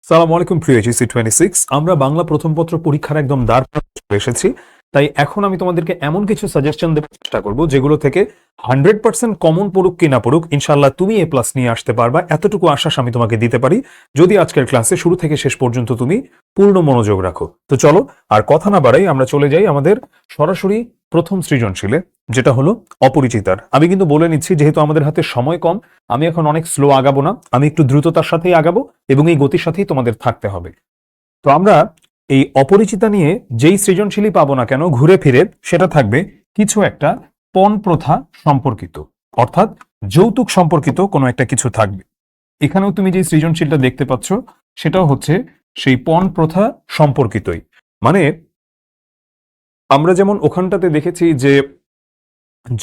সালাম আলাইকুম প্রিয় এইচএসসি 26। আমরা বাংলা প্রথম পত্র পরীক্ষার একদম দ্বার প্রান্তে চলে এসেছি। তাই এখন আমি তোমাদেরকে এমন কিছু সাজেশন দেওয়ার চেষ্টা করব যেগুলো থেকে 100% কমন পড়ুক কি না পড়ুক, ইনশাল্লাহ তুমি এ প্লাস নিয়ে আসতে পারবা, এতটুকু আশ্বাস আমি তোমাকে দিতে পারি যদি আজকের ক্লাসে শুরু থেকে শেষ পর্যন্ত তুমি পূর্ণ মনোযোগ রাখো। তো চলো আর কথা না বাড়াই আমরা চলে যাই আমাদের সরাসরি প্রথম সৃজনশীলে, যেটা হলো অপরিচিতার। আমি কিন্তু বলে নিচ্ছি, যেহেতু আমাদের হাতে সময় কম, আমি এখন অনেক স্লো আগাবো না, আমি একটু দ্রুততার সাথেই আগাবো এবং এই গতির সাথেই তোমাদের থাকতে হবে। তো আমরা এই অপরিচিতা নিয়ে যেই সৃজনশীলই পাবো না কেন ঘুরে ফিরে সেটা থাকবে কিছু একটা পণ প্রথা সম্পর্কিত, অর্থাৎ যৌতুক সম্পর্কিত কোনো একটা কিছু থাকবে। এখানেও তুমি যে সৃজনশীলটা দেখতে পাচ্ছ সেটাও হচ্ছে সেই পণ প্রথা সম্পর্কিতই। মানে আমরা যেমন ওখানটাতে দেখেছি যে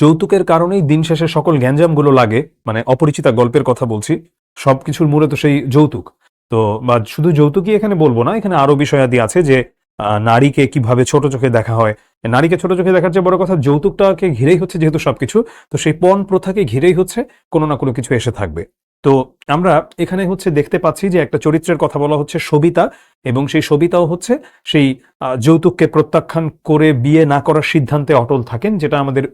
যৌতুকের কারণেই দিন শেষে সকল গ্যাঞ্জামগুলো লাগে, মানে অপরিচিতা গল্পের কথা বলছি, সবকিছুর মূলে তো সেই যৌতুক। তো বা শুধু যৌতুকই এখানে বলবো না, এখানে আরো বিষয়াদি আছে যে নারীকে কিভাবে ছোট চোখে দেখা হয়। নারীকে ছোট চোখে দেখার চেয়ে বড় কথা যৌতুকটাকে ঘিরেই হচ্ছে, যেহেতু সবকিছু, তো সেই পণ প্রথাকে ঘিরেই হচ্ছে কোনো না কোনো কিছু এসে থাকবে। তো আমরা এখানে হচ্ছে দেখতে পাচ্ছি যে একটা চরিত্রের কথা বলা হচ্ছে সবিতা, এবং সেই সবিতাও হচ্ছে সেই যৌতুককে প্রত্যাখ্যান করে বিয়ে না করার সিদ্ধান্তে অটল থাকেন, যেটা আমাদের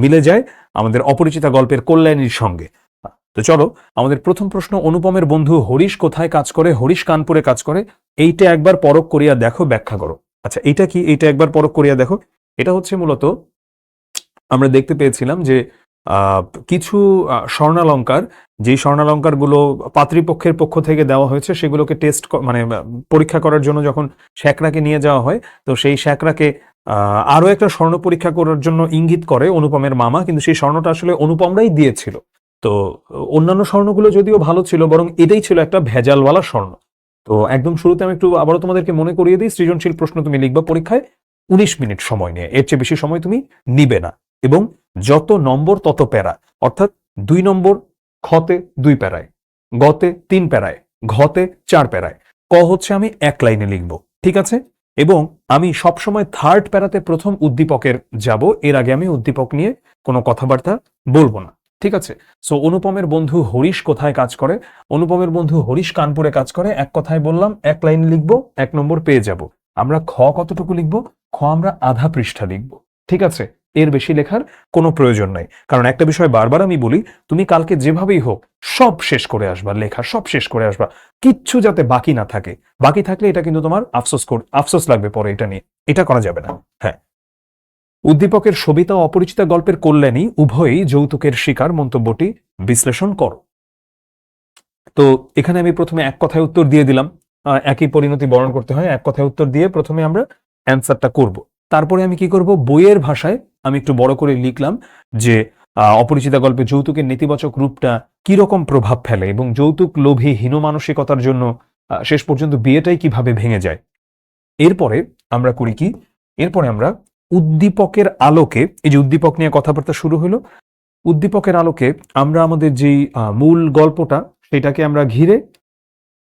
মিলে যায় আমাদের অপরিচিতা গল্পের কল্যাণীর সঙ্গে। তো চলো আমাদের প্রথম প্রশ্ন, অনুপমের বন্ধু হরিশ কোথায় কাজ করে? হরিশ কানপুরে কাজ করে। এইটা একবার পরখ করিয়া দেখো, ব্যাখ্যা করো। আচ্ছা, এইটা কি? এইটা একবার পরখ করিয়া দেখো, এটা হচ্ছে মূলত আমরা দেখতে পেয়েছিলাম যে আহ, কিছু স্বর্ণালঙ্কার, যেই স্বর্ণালঙ্কারগুলো পাত্রীপক্ষের পক্ষ থেকে দেওয়া হয়েছে সেগুলোকে টেস্ট মানে পরীক্ষা করার জন্য যখন শ্যাকরাকে নিয়ে যাওয়া হয়, তো সেই শ্যাকরাকে আরো একটা স্বর্ণ পরীক্ষা করার জন্য ইঙ্গিত করে অনুপমের মামা, কিন্তু সেই স্বর্ণটা আসলে অনুপমরাই দিয়েছিল। তো অন্যান্য স্বর্ণগুলো যদিও ভালো ছিল, বরং এটাই ছিল একটা ভেজালওয়ালা স্বর্ণ। তো একদম শুরুতে আমি একটু আবারও তোমাদেরকে মনে করিয়ে দিই, সৃজনশীল প্রশ্ন তুমি লিখবা পরীক্ষায় 19 মিনিট সময় নিয়ে, এর চেয়ে বেশি সময় তুমি নিবে না। এবং যত নম্বর তত প্যারা, অর্থাৎ 2 নম্বর খতে 2 প্যারায়, গতে 3 প্যারায়, ঘতে 4 প্যারায়, ক হচ্ছে আমি 1 লাইনে লিখব, ঠিক আছে? এবং আমি সবসময় থার্ড প্যারাতে প্রথম উদ্দীপকের যাব, এর আগে আমি উদ্দীপক নিয়ে কোনো কথাবার্তা বলবো না, ঠিক আছে? সো অনুপমের বন্ধু হরিশ কোথায় কাজ করে? অনুপমের বন্ধু হরিশ কানপুরে কাজ করে, এক কথায় বললাম 1 লাইন লিখবো, 1 নম্বর পেয়ে যাব। আমরা খ কতটুকু লিখবো? খ আমরা আধা পৃষ্ঠা লিখবো, ঠিক আছে? এর বেশি লেখার কোনো প্রয়োজন নাই, কারণ একটা বিষয় বারবার আমি বলি, তুমি কালকে যেভাবেই হোক সব শেষ করে আসবা, লেখা সব শেষ করে আসবা, কিচ্ছু যাতে বাকি না থাকে। বাকি থাকলে এটা কিন্তু তোমার আফসোস লাগবে পরে, এটা নিয়ে এটা করা যাবে না। হ্যাঁ, উদ্দীপকের সবিতা ও অপরিচিতা গল্পের কল্যাণী উভয়ই যৌতুকের শিকার, মন্তব্যটি বিশ্লেষণ করো। তো এখানে আমি প্রথমে এক কথায় উত্তর দিয়ে দিলাম, একই পরিণতি বরণ করতে হয়, এক কথায় উত্তর দিয়ে প্রথমে আমরা অ্যান্সারটা করব। তারপরে আমি কি করব, বইয়ের ভাষায় আমি একটু বড় করে লিখলাম যে অপরিচিতা গল্পে যৌতুকের নেতিবাচক রূপটা কি রকম প্রভাব ফেলে এবং যৌতুক লোভী হীন মানসিকতার জন্য শেষ পর্যন্ত বিয়েটাই কিভাবে ভেঙে যায়। এরপরে আমরা করি কি, এরপরে আমরা উদ্দীপকের আলোকে, এই যে উদ্দীপক নিয়ে কথাবার্তা শুরু হলো, উদ্দীপকের আলোকে আমরা আমাদের যেই মূল গল্পটা সেটাকে আমরা ঘিরে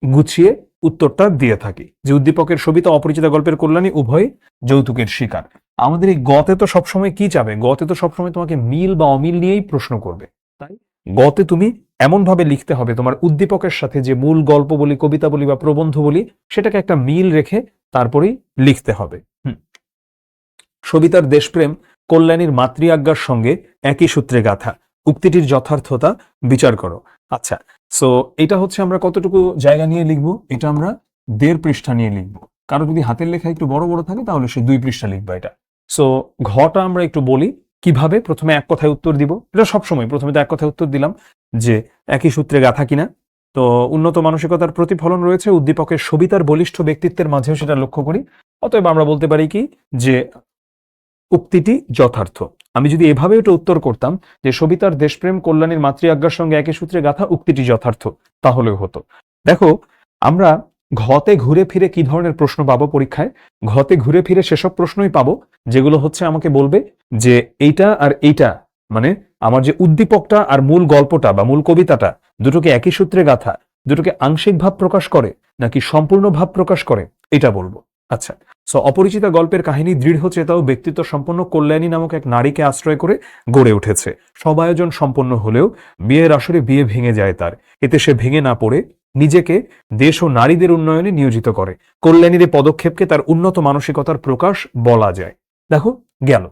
গুছিয়ে উত্তরটা দিয়ে থাকি, যে উদ্দীপকের সবিতা অপরিচিতা গল্পের কল্যাণী উভয় যৌতুকের শিকার। আমাদের এই গতে তো সবসময় কি চাবে? গতে তো সবসময় তোমাকে মিল বা অমিল নিয়েই প্রশ্ন করবে, তাই গতে তুমি এমন ভাবে লিখতে হবে তোমার উদ্দীপকের সাথে, যে মূল গল্প বলি, কবিতা বলি বা প্রবন্ধ বলি, সেটাকে একটা মিল রেখে তারপরেই লিখতে হবে। সবিতার দেশপ্রেম কল্যাণীর মাতৃ আজ্ঞার সঙ্গে একই সূত্রে গাথা, উক্তিটির যথার্থতা বিচার করো। আচ্ছা, সো এটা হচ্ছে আমরা কতটুকু জায়গা নিয়ে লিখবো? এটা আমরা 1.5 পৃষ্ঠা নিয়ে লিখবো। কারো যদি হাতের লেখা একটু বড় বড় থাকে তাহলে সে 2 পৃষ্ঠা লিখবে এটা। সো ঘটা আমরা একটু বলি কিভাবে প্রথমে এক কথায় উত্তর দিব, এটা সবসময় প্রথমে তো এক কথায় উত্তর দিলাম যে একই সূত্রে গাথা কিনা। তো উন্নত মানসিকতার প্রতিফলন রয়েছে উদ্দীপকের সবিতার বলিষ্ঠ ব্যক্তিত্বের মাঝেও, সেটা লক্ষ্য করি। অতএব আমরা বলতে পারি কি, যে উক্তিটি যথার্থ। আমি যদি এভাবে এটা উত্তর করতাম যে সবিতার দেশপ্রেম কল্যাণীর মাতৃ আজ্ঞার সঙ্গে একই সূত্রে গাথা, উক্তিটি যথার্থ, তাহলেও হতো। দেখো, আমরা ঘতে ঘুরে ফিরে কি ধরনের প্রশ্ন পাবো পরীক্ষায়? ঘতে ঘুরে ফিরে সেসব প্রশ্নই পাবো যেগুলো হচ্ছে আমাকে বলবে যে এইটা আর এইটা, মানে আমার যে উদ্দীপকটা আর মূল গল্পটা বা মূল কবিতাটা, দুটোকে একই সূত্রে গাথা, দুটোকে আংশিক ভাব প্রকাশ করে নাকি সম্পূর্ণ ভাব প্রকাশ করে, এটা বলবো। আচ্ছা, সো অপরিচিতা গল্পের কাহিনী দৃঢ় চেতা ও ব্যক্তিত্ব সম্পন্ন কল্যাণী নামক এক নারীকে আশ্রয় করে গড়ে উঠেছে। সব আয়োজন সম্পন্ন হলেও বিয়ের আসরে বিয়ে ভেঙে যায় তার। এতে সে ভেঙে না পড়ে নিজেকে দেশ ও নারীদের উন্নয়নে নিয়োজিত করে। কল্যাণীর এই পদক্ষেপকে তার উন্নত মানসিকতার প্রকাশ বলা যায়। দেখো গেল।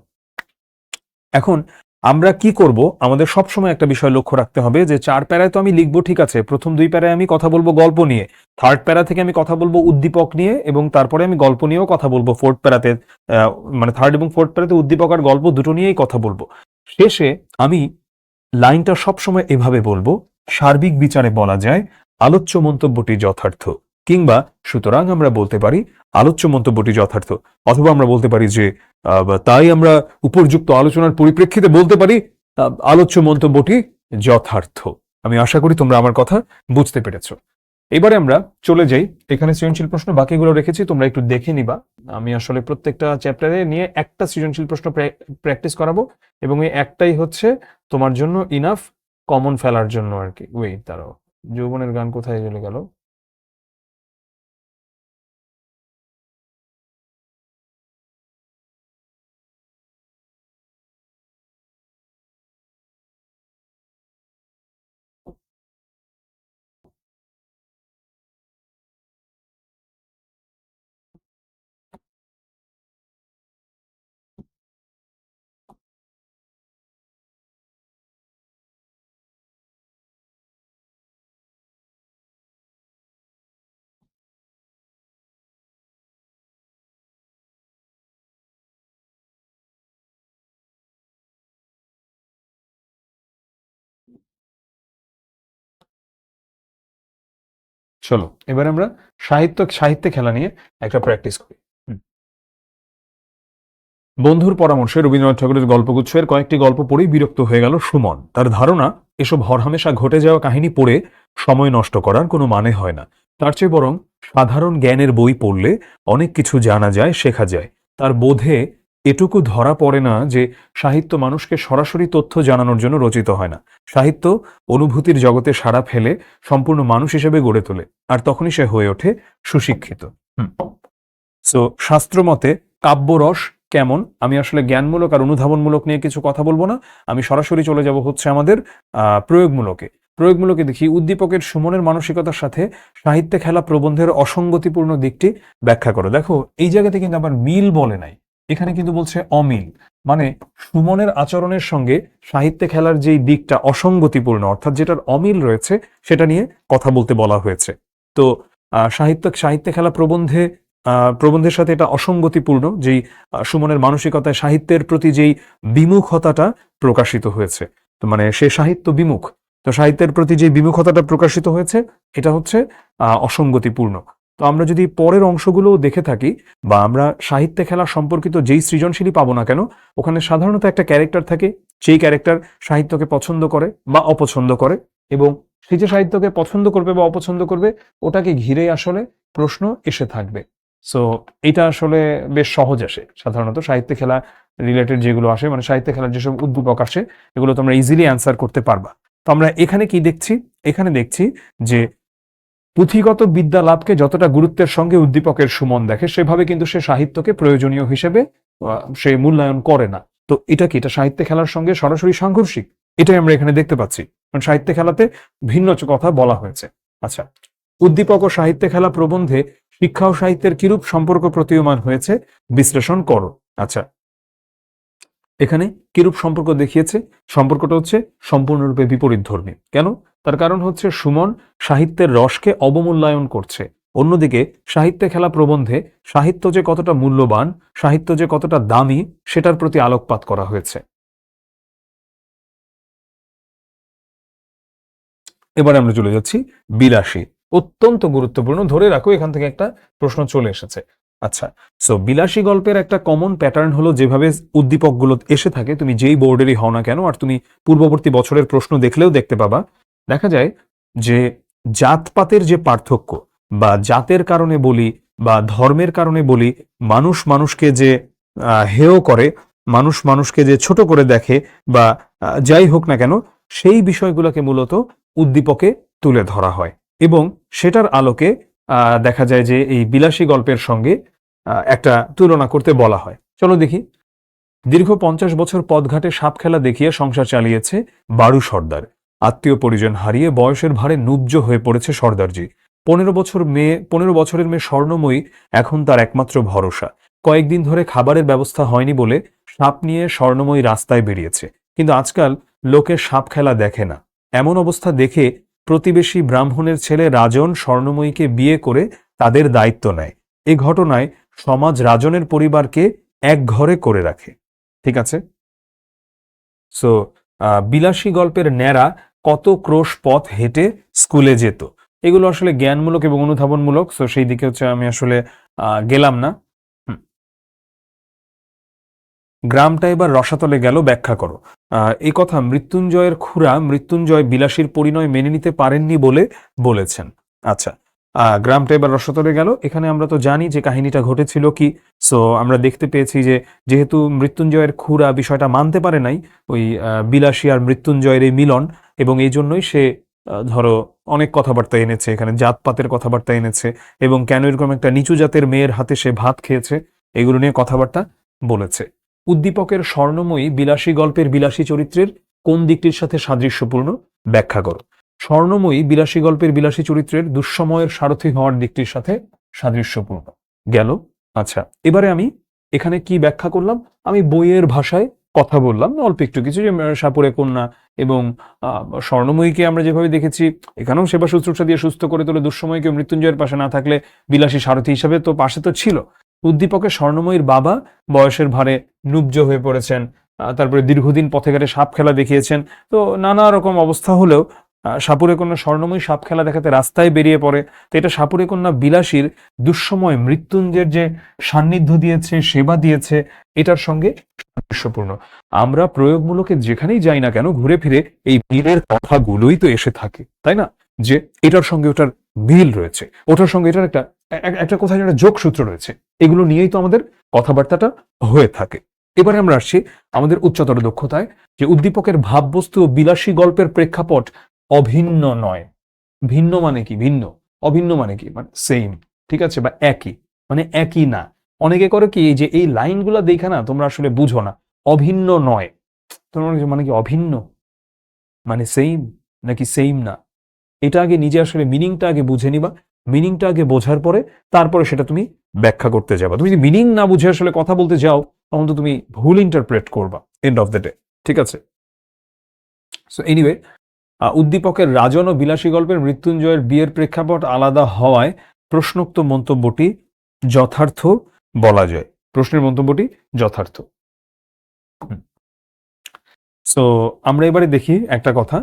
এখন আমরা কি করব, আমাদের সবসময় একটা বিষয় লক্ষ্য রাখতে হবে যে 4 প্যারায় তো আমি লিখবো, ঠিক আছে, প্রথম 2 প্যারায় আমি কথা বলবো গল্প নিয়ে, থার্ড প্যারা থেকে আমি কথা বলবো উদ্দীপক নিয়ে, এবং তারপরে আমি গল্প নিয়েও কথা বলবো ফোর্থ প্যারাতে। মানে থার্ড এবং ফোর্থ প্যারাতে উদ্দীপক আর গল্প দুটো নিয়েই কথা বলবো। শেষে আমি লাইনটা সবসময় এভাবে বলবো, সার্বিক বিচারে বলা যায় আলোচ্য মন্তব্যটি যথার্থ, কিংবা সুতরাং আমরা বলতে পারি আলোচ্য মন্তব্যটি যথার্থ, অথবা আমরা বলতে পারি যে তাই আমরা উপর্যুক্ত আলোচনার পরিপ্রেক্ষিতে বলতে পারি আলোচ্য মন্তব্যটি যথার্থ। আমি আশা করি তোমরা আমার কথা বুঝতে পেরেছো। এবারে আমরা চলে যাই, এখানে সৃজনশীল প্রশ্ন বাকিগুলো রেখেছি, তোমরা একটু দেখে নিবা। আমি আসলে প্রত্যেকটা চ্যাপ্টারে নিয়ে একটা সৃজনশীল প্রশ্ন প্র্যাকটিস করাবো, এবং এই একটাই হচ্ছে তোমার জন্য ইনাফ কমন ফেলার জন্য আর কি। ওয়েট, দাঁড়াও, যৌবনের গান কোথায় চলে গেল? চলো এবার আমরা সাহিত্যে খেলা নিয়ে একটা প্র্যাকটিস করি। বন্ধুর পরামর্শে রবীন্দ্রনাথ ঠাকুরের গল্পগুচ্ছের কয়েকটি গল্প পড়েই বিরক্ত হয়ে গেল সুমন। তার ধারণা এসব হরহামেশা ঘটে যাওয়া কাহিনী পড়ে সময় নষ্ট করার কোনো মানে হয় না, তার চেয়ে বরং সাধারণ জ্ঞানের বই পড়লে অনেক কিছু জানা যায়, শেখা যায়। তার বোধে এটুকু ধরা পড়ে না যে সাহিত্য মানুষকে সরাসরি তথ্য জানানোর জন্য রচিত হয় না, সাহিত্য অনুভূতির জগতে সাড়া ফেলে সম্পূর্ণ মানুষ হিসেবে গড়ে তোলে, আর তখনই সে হয়ে ওঠে সুশিক্ষিত। সো শাস্ত্রমতে কাব্যরস কেমন, আমি আসলে জ্ঞানমূলক আর অনুধাবনমূলক নিয়ে কিছু কথা বলবো না, আমি সরাসরি চলে যাব হচ্ছে আমাদের প্রয়োগমূলকে দেখি। উদ্দীপকের সুমনের মানসিকতার সাথে সাহিত্যে খেলা প্রবন্ধের অসঙ্গতিপূর্ণ দিকটি ব্যাখ্যা করো। দেখো এই জায়গাতে কিন্তু আবার মিল বলে নাই, এখানে কিন্তু বলছে অমিল, মানে সুমনের আচরণের সঙ্গে সাহিত্যে খেলার যেই দিকটা অসঙ্গতিপূর্ণ, অর্থাৎ যেটার অমিল রয়েছে সেটা নিয়ে কথা বলতে বলা হয়েছে। তো সাহিত্যে খেলা প্রবন্ধের সাথে এটা অসঙ্গতিপূর্ণ, যেই সুমনের মানসিকতায় সাহিত্যের প্রতি যেই বিমুখতাটা প্রকাশিত হয়েছে, তো মানে সে সাহিত্য বিমুখ, তো সাহিত্যের প্রতি যে বিমুখতাটা প্রকাশিত হয়েছে এটা হচ্ছে অসঙ্গতিপূর্ণ। তো আমরা যদি পরের অংশগুলো দেখে থাকি, বা আমরা সাহিত্যে খেলা সম্পর্কিত যেই সৃজনশীলই পাবো না কেন, ওখানে সাধারণত একটা ক্যারেক্টার থাকে, সেই ক্যারেক্টার সাহিত্যকে পছন্দ করে বা অপছন্দ করে, এবং সে যে সাহিত্যকে পছন্দ করবে বা অপছন্দ করবে ওটাকে ঘিরেই আসলে প্রশ্ন এসে থাকবে। সো এটা আসলে বেশ সহজ আসে, সাধারণত সাহিত্যে খেলা রিলেটেড যেগুলো আসে, মানে সাহিত্যে খেলার যেসব উদ্দীপক আসে এগুলো তোমরা ইজিলি অ্যান্সার করতে পারবা। তো আমরা এখানে কি দেখছি, এখানে দেখছি যে পুঁথিগত বিদ্যা লাভকে যতটা গুরুত্বের সঙ্গে উদ্দীপকের সুমন দেখে, সেভাবে কিন্তু সে সাহিত্যকে প্রয়োজনীয় হিসেবে সে মূল্যায়ন করে না। তো এটা কি, এটা সাহিত্যে খেলার সঙ্গে সরাসরি সাংঘর্ষিক, এটাই আমরা এখানে দেখতে পাচ্ছি, কারণ সাহিত্যে খেলাতে ভিন্ন কথা বলা হয়েছে। আচ্ছা, উদ্দীপক ও সাহিত্যে খেলা প্রবন্ধে শিক্ষা ও সাহিত্যের কিরূপ সম্পর্ক প্রতীয়মান হয়েছে বিশ্লেষণ করো। আচ্ছা, এখানে কিরূপ সম্পর্ক দেখিয়েছে, সম্পর্কটা হচ্ছে সম্পূর্ণরূপে বিপরীত ধর্মী। কেন? তার কারণ হচ্ছে সুমন সাহিত্যের রসকে অবমূল্যায়ন করছে, অন্যদিকে সাহিত্যে খেলা প্রবন্ধে সাহিত্য যে কতটা মূল্যবান, সাহিত্য যে কতটা দামি সেটার প্রতি আলোকপাত করা হয়েছে। এবারে আমরা চলে যাচ্ছি বিলাসী, অত্যন্ত গুরুত্বপূর্ণ, ধরে রাখো এখান থেকে একটা প্রশ্ন চলে এসেছে। আচ্ছা, সো বিলাসী গল্পের একটা কমন প্যাটার্ন হলো যেভাবে উদ্দীপকগুলো এসে থাকে, তুমি যেই বোর্ডেরই হও না কেন, আর তুমি পূর্ববর্তী বছরের প্রশ্ন দেখলেও দেখতে পাবা, দেখা যায় যে জাতপাতের যে পার্থক্য, বা জাতের কারণে বলি বা ধর্মের কারণে বলি, মানুষ মানুষকে যে হেয় করে, মানুষ মানুষকে যে ছোট করে দেখে, বা যাই হোক না কেন, সেই বিষয়গুলোকে মূলত উদ্দীপকে তুলে ধরা হয়, এবং সেটার আলোকে দেখা যায় যে এই বিলাসী গল্পের সঙ্গে একটা তুলনা করতে বলা হয়। চলো দেখি। দীর্ঘ 50 বছর পথঘাটে সাপ খেলা দেখিয়ে সংসার চালিয়েছে বারু সর্দার। আত্মীয় পরিজন হারিয়ে বয়সের ভারে নুব্জ হয়ে পড়েছে সর্দারজি। 15 বছরের মেয়ে স্বর্ণময়ী এখন তার একমাত্র ভরসা। কয়েকদিন ধরে খাবারের ব্যবস্থা হয়নি বলে সাপ নিয়ে স্বর্ণময়ী রাস্তায় বেরিয়েছে, কিন্তু আজকাল লোকে সাপ খেলা দেখে না। এমন অবস্থা দেখে প্রতিবেশী ব্রাহ্মণের ছেলে রাজন স্বর্ণময়ীকে বিয়ে করে তাদের দায়িত্ব নেয়। এ ঘটনায় সমাজ রাজনের পরিবারকে এক ঘরে করে রাখে। ঠিক আছে, সো বিলাসী গল্পের ন্যাড়া কত ক্রোশ পথ হেঁটে স্কুলে যেত, এগুলো আসলে জ্ঞানমূলক এবং অনুধাবনমূলক, সো সেই দিকে হচ্ছে আমি আসলে গেলাম না। গ্রামটা এবার রসাতলে গেল, ব্যাখ্যা করো। এই কথা মৃত্যুঞ্জয়ের খুড়া মৃত্যুঞ্জয় বিলাসীর পরিণয় মেনে নিতে পারেননি বলে বলেছেন। আচ্ছা, গ্রামটা এবার রসাতলে গেল, এখানে আমরা তো জানি যে কাহিনীটা ঘটেছিল কি। সো আমরা দেখতে পেয়েছি যে যেহেতু মৃত্যুঞ্জয়ের খুড়া বিষয়টা মানতে পারে নাই, ওই বিলাসী আর মৃত্যুঞ্জয়ের এই মিলন, এবং এই জন্যই সে ধরো অনেক কথাবার্তা এনেছে, এখানে জাতপাতের কথাবার্তা এনেছে, এবং কেন এরকম একটা নিচু জাতের মেয়ের হাতে সে ভাত খেয়েছে, এগুলো নিয়ে কথাবার্তা বলেছে। উদ্দীপকের স্বর্ণময়ী বিলাসী গল্পের বিলাসী চরিত্রের কোন দিকটির সাথে সাদৃশ্যপূর্ণ, ব্যাখ্যা করো। স্বর্ণময়ী বিলাসী গল্পের বিলাসী চরিত্রের দুঃসময়ের সারথি হওয়ার দিকটির সাথে সাদৃশ্যপূর্ণ গেল। আচ্ছা, এবারে আমি এখানে কি ব্যাখ্যা করলাম, আমি বইয়ের ভাষায় কথা বললাম অল্প একটু কিছু, যে সাপুরে কন্যা এবং স্বর্ণময়ীকে আমরা যেভাবে দেখেছি এখানেও সেবা শুশ্রূষা দিয়ে সুস্থ করে তোলে, দুঃসময়কে মৃত্যুঞ্জয়ের পাশে না থাকলে বিলাসী সারথি হিসাবে তো পাশে তো ছিল। উদ্দীপকের স্বর্ণময়ীর বাবা বয়সের ভারে নুব্জ হয়ে পড়েছেন, তারপরে দীর্ঘদিন পথে ঘাটে সাপ খেলা দেখিয়েছেন, তো নানা রকম অবস্থা হলেও সাপুরে কন্যা স্বর্ণময়ী সাপ খেলা দেখাতে রাস্তায় বেরিয়ে পড়ে। তো এটা সাপুরে কন্যা বিলাসীর দুঃসময় মৃত্যুঞ্জয়ের যে সান্নিধ্য দিয়েছে, সেবা দিয়েছে, এটার সঙ্গে সাদৃশ্যপূর্ণ। আমরা প্রয়োগমূলকে যেখানেই যাই না কেন, ঘুরে ফিরে এই মিলের কথাগুলোই তো এসে থাকে, তাই না? যে এটার সঙ্গে ওটার মিল রয়েছে, ওটার সঙ্গে এটার একটা একটা কোথায় একটা যোগসূত্র রয়েছে, এগুলো নিয়েই তো আমাদের কথাবার্তাটা হয়ে থাকে। এবারে আমরা আসছি আমাদের উচ্চতর দক্ষতায়, যে উদ্দীপকের ভাববস্তু ও বিলাসী গল্পের প্রেক্ষাপট অভিন্ন নয়। ভিন্ন মানে কি? ভিন্ন। অভিন্ন মানে কি? মানে সেম, ঠিক আছে, বা একই, মানে একই না। অনেকে করে কি, যে এই লাইনগুলো দেখে না তোমরা আসলে বুঝো না, অভিন্ন নয়, তোমরা মানে কি অভিন্ন মানে সেম, নাকি সেম না, এটা আগে নিজে আসলে মিনিংটা আগে বুঝে নিবা। মিনিংটা আগে বোঝার পরে তারপরে সেটা তুমি ব্যাখ্যা করতে যাবা। তুমি যদি মিনিং না বুঝে আসলে কথা বলতে যাও, তখন তো তুমি ভুল ইন্টারপ্রেট করবা এন্ড অফ দ্য ডে, ঠিক আছে। সো এনিওয়ে, উদ্দীপকের রাজন ও বিলাসী গল্পের মৃত্যুঞ্জয়ের বিয়ের প্রেক্ষাপট আলাদা হওয়ায় প্রশ্নোক্ত মন্তব্যটি যথার্থ বলা যায়। প্রশ্নের মন্তব্যটি যথার্থ। সো আমরা এবারে দেখি একটা কথা,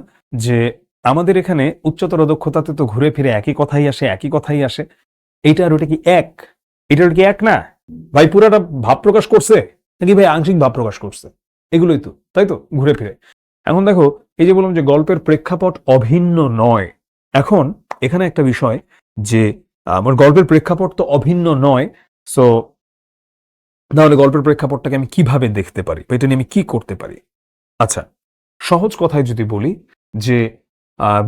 যে আমাদের এখানে উচ্চতর দক্ষতাতে তো ঘুরে ফিরে একই কথাই আসে, একই কথাই আসে। এইটা আর ওটা কি এক? এটা কি এক না ভাই? পুরাটা ভাব প্রকাশ করছে নাকি ভাই আংশিক ভাব প্রকাশ করছে? এগুলোই তো, তাই তো, ঘুরে ফিরে। এখন দেখো, এই যে বললাম যে গল্পের প্রেক্ষাপট অভিন্ন নয়, এখন এখানে একটা বিষয়, যে আমার গল্পের প্রেক্ষাপট তো অভিন্ন নয়, সো তাহলে গল্পের প্রেক্ষাপটটাকে আমি কিভাবে দেখতে পারি, বা এটা নিয়ে আমি কি করতে পারি? আচ্ছা, সহজ কথায় যদি বলি, যে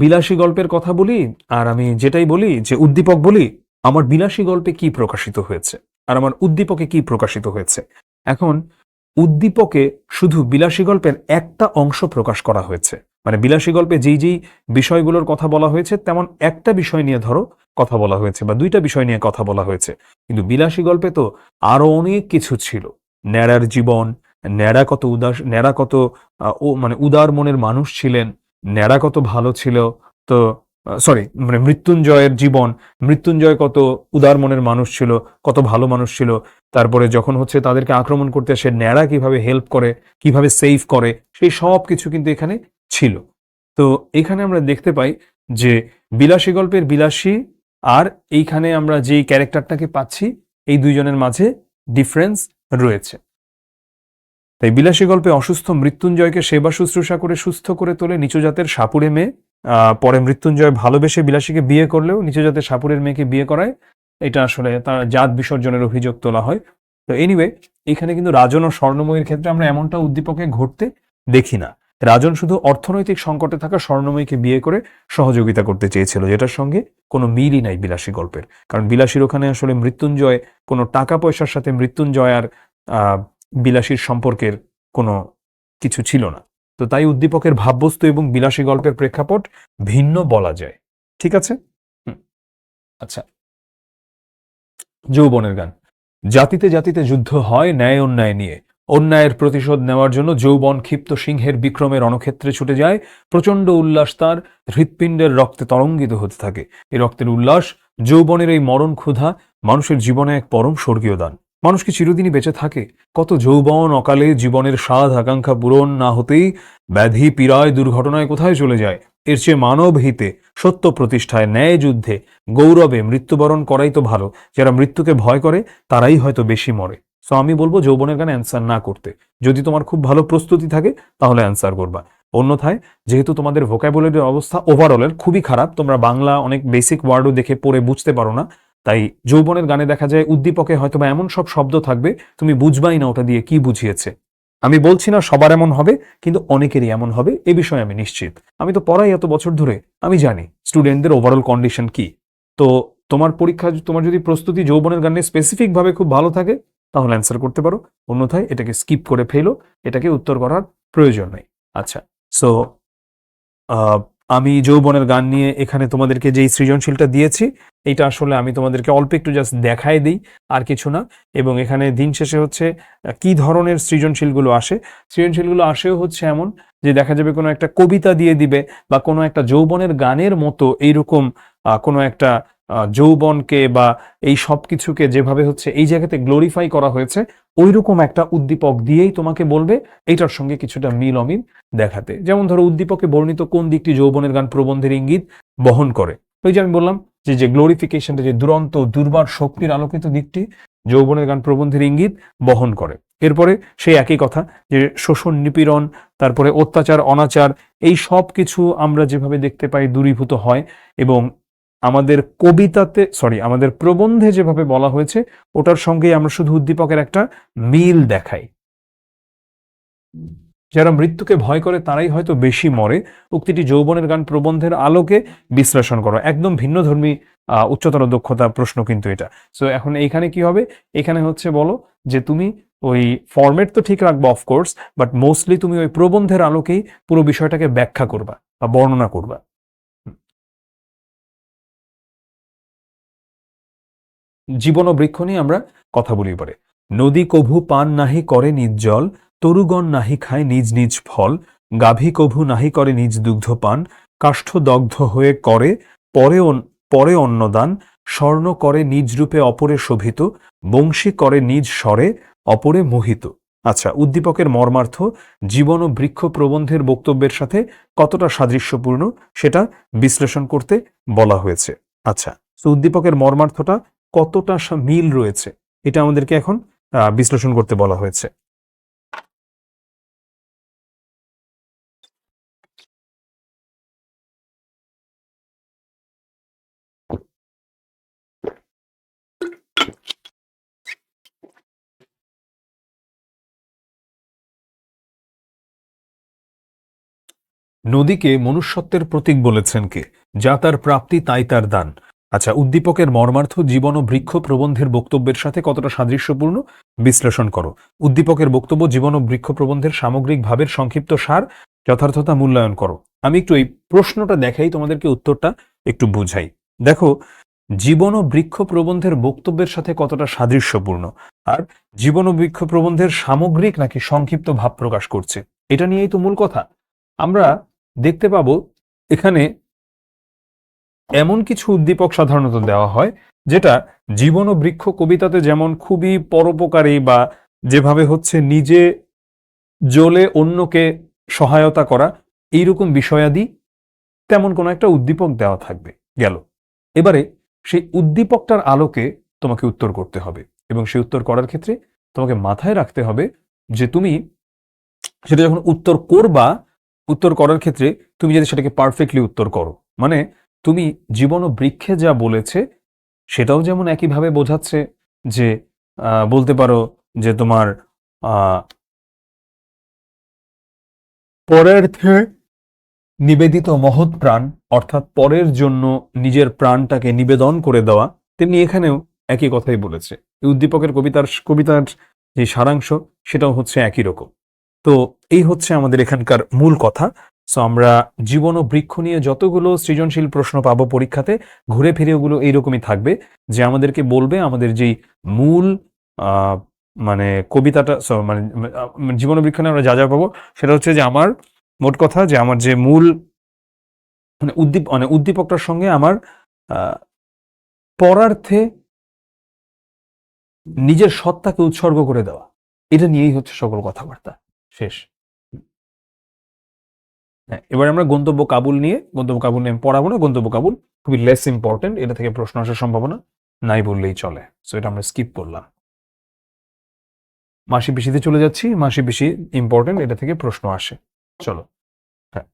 বিলাসী গল্পের কথা বলি, আর আমি যেটাই বলি, যে উদ্দীপক বলি, আমার বিলাসী গল্পে কি প্রকাশিত হয়েছে আর আমার উদ্দীপকে কি প্রকাশিত হয়েছে। এখন উদ্দীপকে শুধু বিলাসী গল্পের একটা অংশ প্রকাশ করা হয়েছে, মানে বিলাসী গল্পে যেই যেই বিষয়গুলোর কথা বলা হয়েছে তেমন একটা বিষয় নিয়ে ধরো কথা বলা হয়েছে, বা দুইটা বিষয় নিয়ে কথা বলা হয়েছে। কিন্তু বিলাসী গল্পে তো আরো অনেক কিছু ছিল। ন্যাড়ার জীবন, ন্যাড়া কত ও মানে উদার মনের মানুষ ছিলেন, ন্যাড়া কত ভালো ছিল। তো সরি, মানে মৃত্যুঞ্জয়ের জীবন, মৃত্যুঞ্জয় কত উদার মনের মানুষ ছিল, কত ভালো মানুষ ছিল। তারপরে যখন হচ্ছে তাদেরকে আক্রমণ করতে আসে, ন্যাড়া কিভাবে হেল্প করে, কিভাবে সেভ করে, সেই সব কিছু কিন্তু এখানে ছিল। তো এখানে আমরা দেখতে পাই যে বিলাসী গল্পের বিলাসী আর এইখানে আমরা যেই ক্যারেক্টারটাকে পাচ্ছি, এই দুইজনের মাঝে ডিফারেন্স রয়েছে। তাই বিলাসী গল্পে অসুস্থ মৃত্যুঞ্জয়কে সেবা শুশ্রূষা করে সুস্থ করে তোলে নিচু জাতের সাপুড়ে মেয়ে। পরে মৃত্যুঞ্জয় ভালোবেসে বিলাসীকে বিয়ে করলেও নিচু জাতের সাপুড়ের মেয়েকে বিয়ে করায়, এটা আসলে তার জাত বিসর্জনের অভিযোগ তোলা হয়। তো এনিওয়ে, এখানে কিন্তু রাজন ও স্বর্ণময়ীর ক্ষেত্রে আমরা এমনটা উদ্দীপকে ঘটতে দেখি না। রাজন শুধু অর্থনৈতিক সংকটে থাকা স্বর্ণময়ীকে বিয়ে করে সহযোগিতা করতে চেয়েছিল, যেটার সঙ্গে কোনো মিলই নাই বিলাসী গল্পের। কারণ বিলাসীর ওখানে আসলে মৃত্যুঞ্জয় কোনো টাকা পয়সার সাথে মৃত্যুঞ্জয় আর বিলাসীর সম্পর্কের কোনো কিছু ছিল না। তো তাই উদ্দীপকের ভাববস্তু এবং বিলাসী গল্পের প্রেক্ষাপট ভিন্ন বলা যায়। ঠিক আছে। আচ্ছা, যৌবনের গান। জাতিতে জাতিতে যুদ্ধ হয় ন্যায় অন্যায় নিয়ে। অন্যায়ের প্রতিশোধ নেওয়ার জন্য যৌবন ক্ষিপ্ত সিংহের বিক্রমে রণক্ষেত্রে ছুটে যায়। প্রচণ্ড উল্লাস তার হৃৎপিণ্ডের রক্তে তরঙ্গিত হতে থাকে। এই রক্তের উল্লাস, যৌবনের এই মরণ ক্ষুধা মানুষের জীবনে এক পরম স্বর্গীয় দান। মানুষ কি চিরদিনই বেঁচে থাকে? কত যৌবন অকালে জীবনের স্বাদ আকাঙ্ক্ষা পূরণ না হতেই ব্যাধি পীড়ায় দুর্ঘটনায় কোথায় চলে যায়। এর চেয়ে মানব হিতে, সত্য প্রতিষ্ঠায়, ন্যায় যুদ্ধে, গৌরবে মৃত্যুবরণ করাই তো ভালো। যারা মৃত্যুকে ভয় করে তারাই হয়তো বেশি মরে। সো আমি বলবো যৌবনের গানে অ্যান্সার না করতে। যদি তোমার খুব ভালো প্রস্তুতি থাকে তাহলে অ্যান্সার করবা। অন্যথায় যেহেতু তোমাদের ভোকাবুলারির অবস্থা ওভারঅলের খুবই খারাপ, তোমরা বাংলা অনেক বেসিক ওয়ার্ডও দেখে পড়ে বুঝতে পারো না, তাই যৌবনের গানে দেখা যায় উদ্দীপকে হয়তো বা এমন সব শব্দ থাকবে তুমি বুঝবাই না ওটা দিয়ে কি বুঝিয়েছে। আমি বলছি না সবার এমন হবে, কিন্তু অনেকেরই এমন হবে এ বিষয়ে আমি নিশ্চিত। আমি তো পড়াই এত বছর ধরে, আমি জানি স্টুডেন্টদের ওভারঅল কন্ডিশন কি। তো তোমার পরীক্ষা, তোমার যদি প্রস্তুতি যৌবনের গানে স্পেসিফিক ভাবে খুব ভালো থাকে তাহলে অ্যান্সার করতে পারো, অন্যথায় এটাকে স্কিপ করে ফেলো, এটাকে উত্তর করার প্রয়োজন নেই। আচ্ছা, সো আমি যৌবনের গান নিয়ে এখানে তোমাদেরকে যেই সৃজনশীলটা দিয়েছি এইটা আসলে আমি তোমাদেরকে অল্প একটু জাস্ট দেখাই দিই, আর কিছু না। এবং এখানে দিন শেষে হচ্ছে কি ধরনের সৃজনশীলগুলো আসে, সৃজনশীলগুলো আসেও হচ্ছে এমন যে দেখা যাবে কোনো একটা কবিতা দিয়ে দিবে বা কোনো একটা যৌবনের গানের মতো এইরকম কোনো একটা যৌবনকে বা এই সব কিছুকে যেভাবে হচ্ছে এই জায়গাতে গ্লোরিফাই করা হয়েছে ওইরকম একটা উদ্দীপক দিয়েই তোমাকে বলবে এইটার সঙ্গে কিছুটা মিল অমিল দেখাতে। যেমন ধরো উদ্দীপকে বর্ণিত কোন দিকটি যৌবনের গান প্রবন্ধের ইঙ্গিত বহন করে, ওই যে আমি বললাম যে গ্লোরিফিকেশনটা, যে দুরন্ত দুর্বার শক্তির আলোকিত দিকটি যৌবনের গান প্রবন্ধের ইঙ্গিত বহন করে। এরপরে সেই একই কথা যে শোষণ নিপীড়ন, তারপরে অত্যাচার অনাচার, এই সব কিছু আমরা যেভাবে দেখতে পাই দূরীভূত হয়, এবং আমাদের কবিতাতে আমাদের প্রবন্ধে যেভাবে বলা হয়েছে ওটার সঙ্গে আমরা শুধু উদ্দীপকের একটা মিল দেখাই। যারা মৃত্যুকে ভয় করে তারাই হয়তো বেশি মরে, উক্তিটি যৌবনের গান প্রবন্ধের আলোকে বিশ্লেষণ করো। একদম ভিন্নধর্মী উচ্চতর দক্ষতা প্রশ্ন কিন্তু এটা। সো এখন এইখানে কি হবে, এখানে হচ্ছে বলো যে তুমি ওই ফরম্যাট তো ঠিক রাখবো অফকোর্স, বাট মোস্টলি তুমি ওই প্রবন্ধের আলোকেই পুরো বিষয়টাকে ব্যাখ্যা করবা বা বর্ণনা করবা। জীবন ও বৃক্ষ নিয়ে আমরা কথা বলি পরে। নদী কভু পান নাহি করে নিজ জল, তরুগণ নাহি খায় নিজ নিজ ফল, গাভী কভু নাহি করে নিজ দুগ্ধ পান, কাষ্ঠ দগ্ধ হয়ে করে পরে পরে অন্নদান, স্বর্ণ করে নিজ রূপে অপরে শোভিত, বংশী করে নিজ স্বরে অপরে মোহিত। আচ্ছা, উদ্দীপকের মর্মার্থ জীবন ও বৃক্ষ প্রবন্ধের বক্তব্যের সাথে কতটা সাদৃশ্যপূর্ণ সেটা বিশ্লেষণ করতে বলা হয়েছে। আচ্ছা, তো উদ্দীপকের মর্মার্থটা কতটা মিল রয়েছে এটা আমাদেরকে এখন বিশ্লেষণ করতে বলা হয়েছে। নদীকে মনুষ্যত্বের প্রতীক বলেছেন কে? যা তার প্রাপ্তি তাই তার দান। আচ্ছা, উদ্দীপকের মর্মার্থ জীবন ও বৃক্ষ প্রবন্ধের বক্তব্যের সাথে কতটা সাদৃশ্যপূর্ণ বিশ্লেষণ করো। উদ্দীপকের বক্তব্য জীবন ও বৃক্ষ প্রবন্ধের সামগ্রিক ভাবের সংক্ষিপ্ত সার, যথার্থতা মূল্যায়ন করো। আমি একটু এই প্রশ্নটা দেখাই, তোমাদেরকে উত্তরটা একটু বুঝাই। দেখো, জীবন ও বৃক্ষ প্রবন্ধের বক্তব্যের সাথে কতটা সাদৃশ্যপূর্ণ আর জীবন ও বৃক্ষ প্রবন্ধের সামগ্রিক নাকি সংক্ষিপ্ত ভাব প্রকাশ করছে, এটা নিয়েই তো মূল কথা। আমরা দেখতে পাবো এখানে এমন কিছু উদ্দীপক সাধারণত দেওয়া হয় যেটা জীবন ও বৃক্ষ কবিতাতে যেমন খুবই পরোপকারী বা যেভাবে হচ্ছে নিজে জ্বলে অন্যকে সহায়তা করা এইরকম বিষয়াদি তেমন কোনো একটা উদ্দীপক দেওয়া থাকবে। গেল, এবারে সেই উদ্দীপকটার আলোকে তোমাকে উত্তর করতে হবে, এবং সেই উত্তর করার ক্ষেত্রে তোমাকে মাথায় রাখতে হবে যে তুমি সেটা যখন উত্তর করবা, উত্তর করার ক্ষেত্রে তুমি যদি সেটাকে পারফেক্টলি উত্তর করো, মানে তুমি জীবন ও বৃক্ষে যা বলেছে সেটাও যেমন একইভাবে বোঝাচ্ছে যে বলতে পারো যে তোমার পরার্থে নিবেদিত মহৎ প্রাণ, অর্থাৎ পরের জন্য নিজের প্রাণটাকে নিবেদন করে দেওয়া, তেমনি এখানেও একই কথাই বলেছে। এই উদ্দীপকের কবিতার যে সারাংশ সেটাও হচ্ছে একই রকম। তো এই হচ্ছে আমাদের এখানকার মূল কথা। সো আমরা জীবন ও বৃক্ষ নিয়ে যতগুলো সৃজনশীল প্রশ্ন পাবো পরীক্ষাতে, ঘুরে ফিরে ওগুলো এইরকমই থাকবে, যে আমাদেরকে বলবে আমাদের যেই মূল আহ, মানে কবিতাটা মানে জীবন ও বৃক্ষ নিয়ে আমরা যা যা পাবো, সেটা হচ্ছে যে আমার মোট কথা যে আমার যে মূল মানে উদ্দীপকটার সঙ্গে আমার আহ, পরার্থে নিজের সত্তাকে উৎসর্গ করে দেওয়া, এটা নিয়েই হচ্ছে সকল কথাবার্তা। শেষ। হ্যাঁ, এবার আমরা গন্তব্য কাবুল নিয়ে আমি পড়াবো না। গন্তব্য কাবুল খুবই লেস ইম্পর্টেন্ট, এটা থেকে প্রশ্ন আসার সম্ভাবনা নাই বললেই চলে, সো এটা আমরা স্কিপ করলাম। মাসি পিসিতে চলে যাচ্ছি। মাসি পিসি ইম্পর্টেন্ট, এটা থেকে প্রশ্ন আসে। চলো। হ্যাঁ,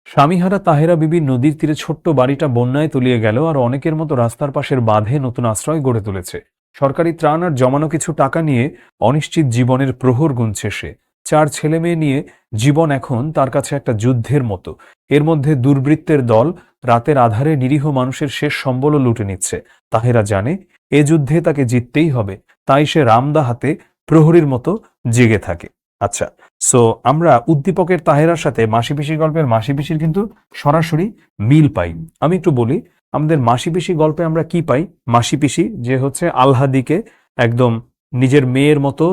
স্বামীহারা তাহেরা বিবি নদীর তীরে ছোট্ট বাড়িটা বন্যায় তলিয়ে গেল, আর অনেকের মতো রাস্তার পাশের বাঁধে নতুন আশ্রয় গড়ে তুলেছে। সরকারি ত্রাণ আর জমানো কিছু টাকা নিয়ে অনিশ্চিত জীবনের প্রহর গুনছে সে। 4 ছেলে মেয়ে নিয়ে জীবন এখন তার কাছে একটা যুদ্ধের মতো। এর মধ্যে দুর্বৃত্তের দল রাতের আধারে নিরীহ মানুষের শেষ সম্বলও লুটে নিচ্ছে। তাহেরা জানে এ যুদ্ধে তাকে জিততেই হবে, তাই সে রামদা হাতে প্রহরীর মতো জেগে থাকে। আচ্ছা, সো আমরা উদ্দীপকের তাহেরার সাথে মাসি পিসি গল্পের মাসি পিসির কিন্তু সরাসরি মিল পাই। আমি একটু বলি, আমাদের মাসি পিসি গল্পে আমরা কি পাই? মাসি পিসি যে হচ্ছে আলহাদিকে একদম নিজের মেয়ের মতো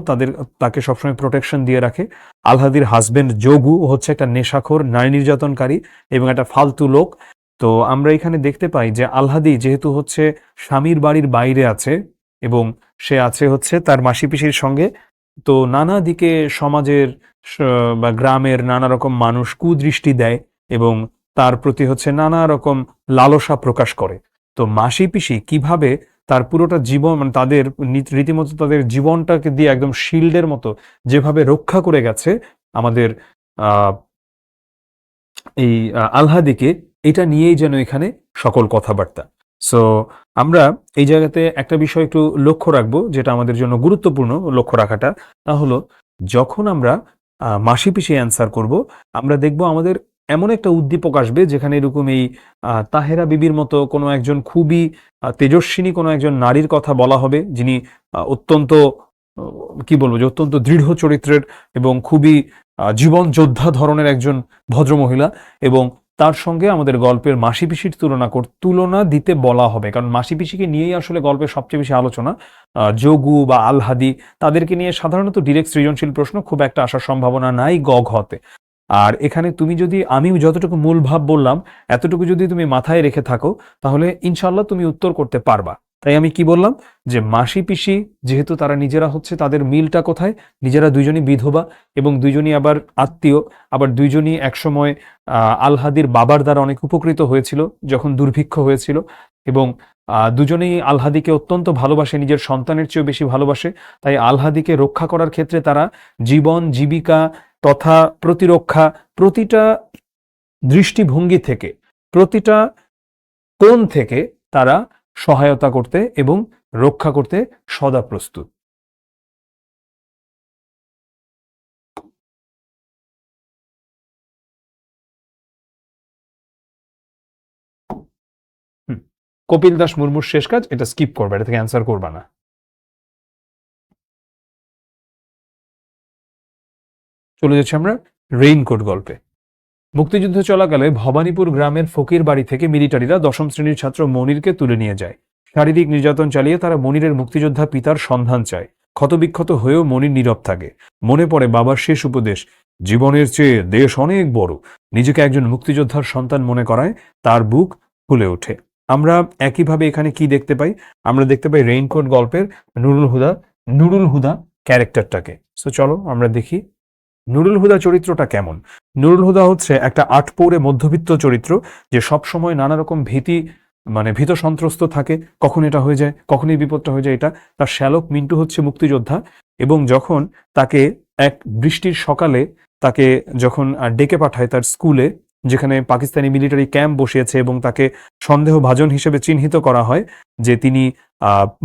তাকে সবসময় প্রোটেকশন দিয়ে রাখে। আলহাদির হাজবেন্ড যোগু হচ্ছে একটা নেশাখোর, নারী নির্যাতনকারী এবং একটা ফালতু লোক। তো আমরা এখানে দেখতে পাই যে আলহাদি যেহেতু হচ্ছে স্বামীর বাড়ির বাইরে আছে এবং সে আছে হচ্ছে তার মাসি পিসির সঙ্গে, তো নানা দিকে সমাজের বা গ্রামের নানা রকম মানুষ কুদৃষ্টি দেয় এবং তার প্রতি হচ্ছে নানা রকম লালসা প্রকাশ করে। তো মাসি পিসি কিভাবে তার পুরোটা জীবন, মানে তাদের রীতিমতো তাদের জীবনটাকে দিয়ে একদম শিল্ডের মতো যেভাবে রক্ষা করে গেছে আমাদের আহ এই আলহাদিকে, এটা নিয়েই যেন এখানে সকল কথাবার্তা। সো আমরা এই জায়গাতে একটা বিষয় একটু লক্ষ্য রাখবো, যেটা আমাদের জন্য গুরুত্বপূর্ণ লক্ষ্য রাখাটা, তা হলো যখন আমরা মাসি পিসি অ্যান্সার করব, আমরা দেখব আমাদের এমন একটা উদ্দীপক আসবে যেখানে এরকম এই তাহেরা বিবির মতো কোনো একজন খুবই তেজস্বিনী কোনো একজন নারীর কথা বলা হবে, যিনি অত্যন্ত কি বলবো যে অত্যন্ত দৃঢ় চরিত্রের এবং খুবই জীবন যোদ্ধা ধরনের একজন ভদ্রমহিলা, এবং তার সঙ্গে আমাদের গল্পের মাসি পিসির তুলনা দিতে বলা হবে, কারণ মাসি পিসিকে নিয়েই আসলে গল্পের সবচেয়ে বেশি আলোচনা। যোগু বা আলহাদি তাদেরকে নিয়ে সাধারণত ডিরেক্ট সৃজনশীল প্রশ্ন খুব একটা আসার সম্ভাবনা নাই গ ঘতে। আর এখানে তুমি যদি আমি যতটুকু মূল ভাব বললাম এতটুকু যদি তুমি মাথায় রেখে থাকো, তাহলে ইনশাল্লাহ তুমি উত্তর করতে পারবা। তাই আমি কি বললাম যে মাসি পিসি যেহেতু তারা নিজেরা হচ্ছে, তাদের মিলটা কোথায়? নিজেরা দুইজনই বিধবা এবং দুইজনই আবার আত্মীয়, আবার দুইজনই একসময় আলহাদির বাবার দ্বারা অনেক উপকৃত হয়েছিল যখন দুর্ভিক্ষ হয়েছিল, এবং দুজনেই আলহাদিকে অত্যন্ত ভালোবাসে, নিজের সন্তানের চেয়েও বেশি ভালোবাসে। তাই আলহাদিকে রক্ষা করার ক্ষেত্রে তারা জীবন জীবিকা তথা প্রতিরক্ষা প্রতিটা দৃষ্টিভঙ্গি থেকে, প্রতিটা কোণ থেকে তারা সহায়তা করতে এবং রক্ষা করতে সদা প্রস্তুত। কপিল দাস মুর্মুর শেষ কাজ, এটা স্কিপ করবে, এটা থেকে অ্যান্সার করবা না। চলে যাচ্ছি আমরা রেইনকোট গল্পে। মুক্তিযুদ্ধ চলাকালে ভবানীপুর গ্রামের ফকির বাড়ি থেকে মিলিটারিরা 10ম শ্রেণীর ছাত্র মনিরকে তুলে নিয়ে যায়। শারীরিক নির্যাতন চালিয়ে তারা মনিরের মুক্তিযোদ্ধা পিতার সন্ধান চায়। ক্ষতবিক্ষত হয়েও মনির নীরব থাকে। মনে পড়ে বাবার শেষ উপদেশ, জীবনের চেয়ে দেশ অনেক বড়। নিজেকে একজন মুক্তিযোদ্ধার সন্তান মনে করায় তার বুক ফুলে ওঠে। আমরা একইভাবে এখানে কি দেখতে পাই? আমরা দেখতে পাই রেইনকোট গল্পের নুরুল হুদা ক্যারেক্টারটাকে। সো চলো আমরা দেখি নুরুল হুদা চরিত্রটা কেমন। নুরুল হুদা হচ্ছে একটা আটপৌরে মধ্যবিত্ত চরিত্র, যে সব সময় নানা রকম ভীত সন্ত্রস্ত থাকে, কখন এটা হয়ে যায়, কখনই বিপদটা হয়ে যায়। এটা তার শ্যালক মিন্টু হচ্ছে মুক্তিযোদ্ধা, এবং যখন তাকে এক বৃষ্টির সকালে তাকে যখন ডেকে পাঠায় তার স্কুলে, যেখানে পাকিস্তানি মিলিটারি ক্যাম্প বসিয়েছে, এবং তাকে সন্দেহভাজন হিসেবে চিহ্নিত করা হয় যে তিনি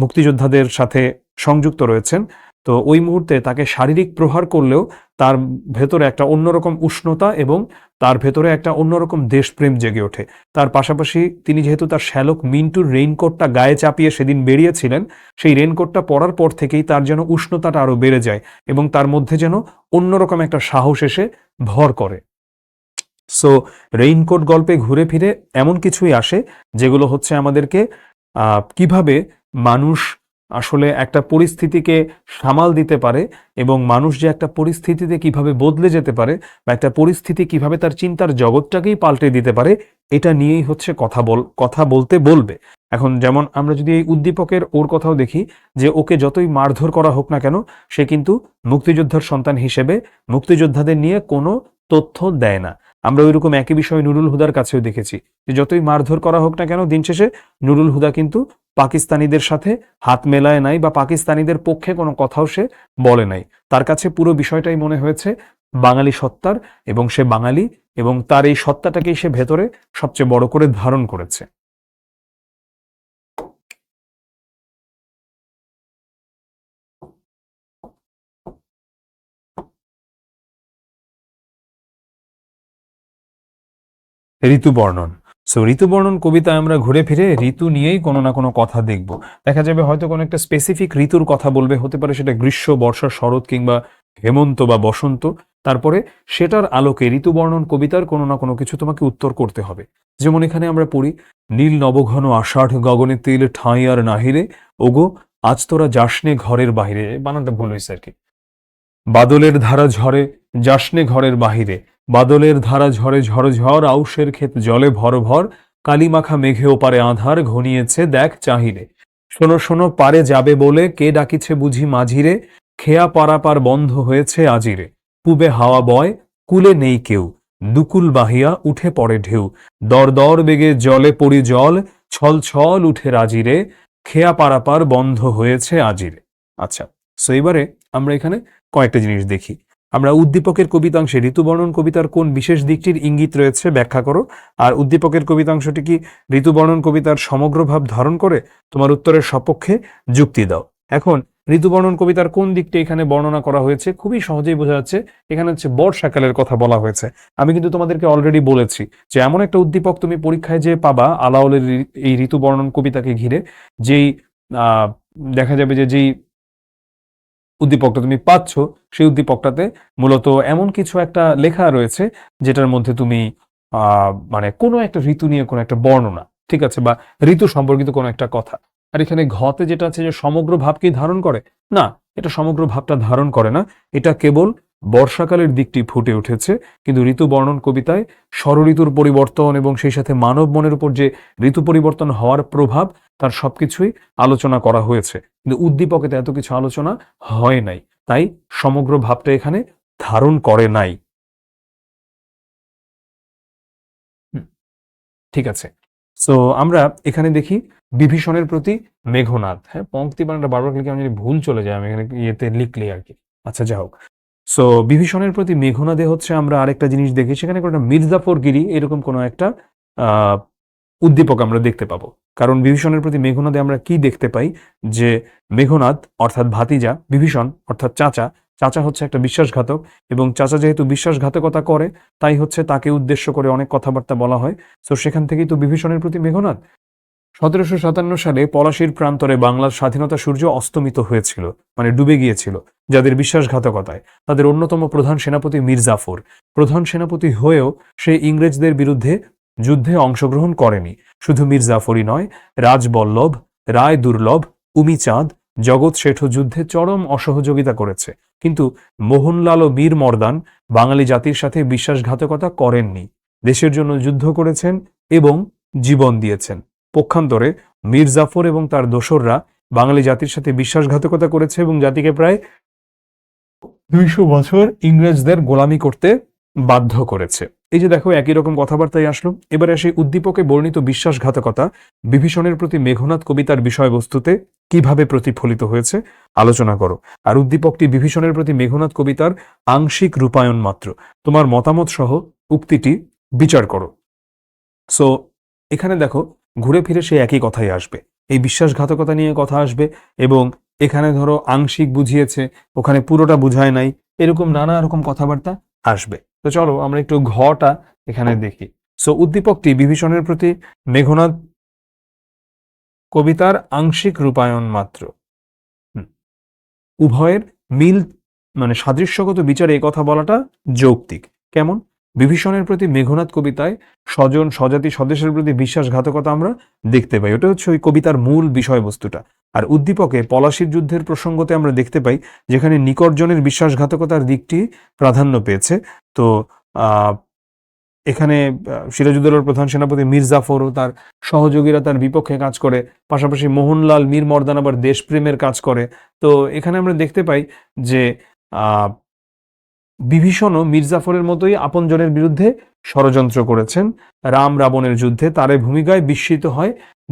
মুক্তিযোদ্ধাদের সাথে সংযুক্ত রয়েছেন, তো ওই মুহূর্তে তাকে শারীরিক প্রহার করলেও তার ভেতরে একটা অন্যরকম উষ্ণতা এবং তার ভেতরে একটা অন্যরকম দেশপ্রেম জেগে ওঠে। তার পাশাপাশি তিনি যেহেতু তার শ্যালক মিন্টুর রেইনকোটটা গায়ে চাপিয়ে সেদিন বেরিয়েছিলেন, সেই রেইনকোটটা পরার পর থেকেই তার যেন উষ্ণতাটা আরো বেড়ে যায় এবং তার মধ্যে যেন অন্যরকম একটা সাহস এসে ভর করে। সো রেইনকোট গল্পে ঘুরে ফিরে এমন কিছুই আসে যেগুলো হচ্ছে আমাদেরকে কিভাবে মানুষ আসলে একটা পরিস্থিতিকে সামাল দিতে পারে এবং মানুষ যে একটা পরিস্থিতিতে কিভাবে বদলে যেতে পারে বা একটা পরিস্থিতি কিভাবে তার চিন্তার জগৎটাকেই পাল্টে দিতে পারে, এটা নিয়েই হচ্ছে কথা বলতে বলবে। এখন যেমন আমরা যদি এই উদ্দীপকের ওর কথাও দেখি যে ওকে যতই মারধর করা হোক না কেন, সে কিন্তু মুক্তিযোদ্ধার সন্তান হিসেবে মুক্তিযোদ্ধাদের নিয়ে কোনো তথ্য দেয় না। আমরা ওইরকম একই বিষয় নুরুল হুদার কাছেও দেখেছি যে যতই মারধর করা হোক না কেন, দিন শেষে নুরুল হুদা কিন্তু পাকিস্তানিদের সাথে হাত মেলায় নাই বা পাকিস্তানিদের পক্ষে কোনো কথাও সে বলে নাই। তার কাছে পুরো বিষয়টাই মনে হয়েছে বাঙালি সত্তার এবং সে বাঙালি এবং তার এই সত্তাটাকেই সে ভেতরে সবচেয়ে বড় করে ধারণ করেছে। ঋতুবর্ণন। সো ঋতুবর্ণন কবিতায় আমরা ঘুরে ফিরে ঋতু নিয়েই কোনো না কোনো কথা দেখব। দেখা যাবে হয়তো কোনো একটা স্পেসিফিক ঋতুর কথা বলবে, হতে পারে সেটা গ্রীষ্ম, বর্ষা, শরৎ কিংবা হেমন্ত বা বসন্ত। তারপরে সেটার আলোকে ঋতুবর্ণন কবিতার কোনো না কোনো কিছু তোমাকে উত্তর করতে হবে। যেমন এখানে আমরা পড়ি, নীল নবঘন আষাঢ় গগনে তিল ঠাঁই আর নাহিরে, ওগো আজ তোরা যাসনে ঘরের বাহিরে। বানানটা ভুল হয়েছে আর কি। বাদলের ধারা ঝরে যাসনে ঘরের বাহিরে, বাদলের ধারা ঝরে ঝড় আউশের ক্ষেত জলে ভর ভর, কালিমাখা মেঘে ওপারে আঁধার ঘনিয়েছে দেখ চাহিরে। শোনো শোনো পারে যাবে বলে কে ডাকিছে বুঝি মাঝিরে, খেয়া পারাপার বন্ধ হয়েছে আজিরে। পূবে হাওয়া বয় কুলে নেই কেউ, দুকুল বাহিয়া উঠে পড়ে ঢেউ, দর দর বেগে জলে পড়ি জল, ছল ছল উঠে রাজিরে, খেয়া পারাপার বন্ধ হয়েছে আজিরে। আচ্ছা, সো এবারে আমরা এখানে কয়েকটা জিনিস দেখি। আমরা উদ্দীপকের কবিতাংশে ঋতুবর্ণন কবিতার কোন বিশেষ দিকটির ইঙ্গিত রয়েছে ব্যাখ্যা করো। আর উদ্দীপকের কবিতাংশটি কি ঋতুবর্ণন কবিতার সমগ্র ভাব ধারণ করে? তোমার উত্তরের সপক্ষে যুক্তি দাও। এখন ঋতুবর্ণন কবিতার কোন দিকটি এখানে বর্ণনা করা হয়েছে খুবই সহজেই বোঝা যাচ্ছে। এখানে হচ্ছে বর্ষাকালের কথা বলা হয়েছে। আমি কিন্তু তোমাদেরকে অলরেডি বলেছি যে এমন একটা উদ্দীপক তুমি পরীক্ষায় যে পাবা আলাওলের এই ঋতুবর্ণন কবিতাকে ঘিরে, যেই আহ দেখা যাবে যে যেই উদ্দীপকটা তুমি পাচ্ছ, সেই উদ্দীপকটাতে মূলত এমন কিছু একটা লেখা রয়েছে যেটার মধ্যে তুমি মানে কোনো একটা ঋতু নিয়ে কোনো একটা বর্ণনা, ঠিক আছে, বা ঋতু সম্পর্কিত কোনো একটা কথা। আর এখানে ঘতে যেটা আছে যে সমগ্র ভাবকেই ধারণ করে, না, এটা সমগ্র ভাবটা ধারণ করে না, এটা কেবল বর্ষাকালের দিকটি ফুটে উঠেছে। কিন্তু ঋতু বর্ণন কবিতায় ষড়ঋতুর পরিবর্তন এবং সেই সাথে মানব মনের উপর যে ঋতু পরিবর্তন হওয়ার প্রভাব, তার সবকিছুই আলোচনা করা হয়েছে। কিন্তু উদ্দীপকেতে এত কিছু আলোচনা হয় নাই, তাই সমগ্র ভাবটা এখানে ধারণ করে নাই। ঠিক আছে, সো আমরা এখানে দেখি বিভীষণের প্রতি মেঘনাদ। হ্যাঁ, পংক্তি বানানটা বারবার লিখে আমি যদি ভুল চলে যায়, আমি এখানে ইয়েতে লিখলি আর কি। আচ্ছা, যা হোক। সো বিভীষণের প্রতি মেঘনাদে হচ্ছে আমরা আরেকটা জিনিস দেখি, সেখানে কোনো মির্জাফরগিরি এরকম কোনো একটা আহ উদ্দীপক আমরা দেখতে পাবো। কারণ বিভীষণের প্রতি মেঘনাদে আমরা কি দেখতে পাই যে মেঘনাদ অর্থাৎ ভাতিজা, বিভীষণ অর্থাৎ চাচা, চাচা হচ্ছে একটা বিশ্বাসঘাতক এবং চাচা যেহেতু বিশ্বাসঘাতকতা করে, তাই হচ্ছে তাকে উদ্দেশ্য করে অনেক কথাবার্তা বলা হয়। তো সেখান থেকেই তো বিভীষণের প্রতি মেঘনাদ। 1757 সালে পলাশীর প্রান্তরে বাংলার স্বাধীনতা সূর্য অস্তমিত হয়েছিল, মানে ডুবে গিয়েছিল যাদের বিশ্বাসঘাতকতায়। তাদের অন্যতম প্রধান সেনাপতি মীর জাফর। প্রধান সেনাপতি হয়েও সে ইংরেজদের বিরুদ্ধে যুদ্ধে অংশগ্রহণ করেনি। শুধু মীর জাফরই নয়, রাজবল্লভ, রায় দুর্লভ, উমিচাঁদ, জগৎ শেঠও যুদ্ধে চরম অসহযোগিতা করেছে। কিন্তু মোহনলাল ও বীর মর্দান বাঙালি জাতির সাথে বিশ্বাসঘাতকতা করেননি, দেশের জন্য যুদ্ধ করেছেন এবং জীবন দিয়েছেন। পক্ষান্তরে মীর জাফর এবং তার দোসররা বাঙালি জাতির সাথে বিশ্বাসঘাতকতা করেছে এবং জাতিকে প্রায় 200 বছর ইংরেজদের গোলামি করতে বাধ্য করেছে। এই যে দেখো, একই রকম কথাবার্তাই আসলো। এবারে সেই উদ্দীপকে বর্ণিত বিশ্বাসঘাতকতা বিভীষণের প্রতি মেঘনাদ কবিতার বিষয়বস্তুতে কিভাবে প্রতিফলিত হয়েছে আলোচনা করো। আর উদ্দীপকটি বিভীষণের প্রতি মেঘনাদ কবিতার আংশিক রূপায়ণ মাত্র। তোমার মতামত সহ উক্তিটি বিচার করো। সো এখানে দেখো, ঘুরে ফিরে সে একই কথাই আসবে, এই বিশ্বাসঘাতকতা নিয়ে কথা আসবে এবং এখানে ধরো আংশিক বুঝিয়েছে, ওখানে পুরোটা বুঝায় নাই, এরকম নানা রকম কথাবার্তা আসবে। তো চলো আমরা একটু ঘটা এখানে দেখি। সো উদ্দীপকটি বিভীষণের প্রতি মেঘনাদ কবিতার আংশিক রূপায়ণ মাত্র। হুম, উভয়ের মিল মানে সাদৃশ্যগত বিচারে এই কথা বলাটা যৌক্তিক। কেমন? বিভীষণের প্রতি মেঘনাদ কবিতায় স্বজন স্বজাতি স্বদেশের প্রতি বিশ্বাসঘাতকতা আমরা দেখতে পাই, ওটা হচ্ছে ওই কবিতার মূল বিষয়বস্তুটা। আর উদ্দীপকে পলাশির যুদ্ধের প্রসঙ্গতে আমরা দেখতে পাই যেখানে নিকটজনের বিশ্বাসঘাতকতার দিকটি প্রাধান্য পেয়েছে। তো আহ এখানে সিরাজউদ্দৌলার প্রধান সেনাপতি মীর জাফর ও তার সহযোগীরা তার বিপক্ষে কাজ করে, পাশাপাশি মোহনলাল মীর মর্দান আবার দেশপ্রেমের কাজ করে। তো এখানে আমরা দেখতে পাই যে আহ বিভীষণও মীর জাফরের মতোই আপনজনের বিরুদ্ধে ষড়যন্ত্র করেছেন। রাম রাবণের যুদ্ধে তার এই ভূমিকায় বিস্মিত হয়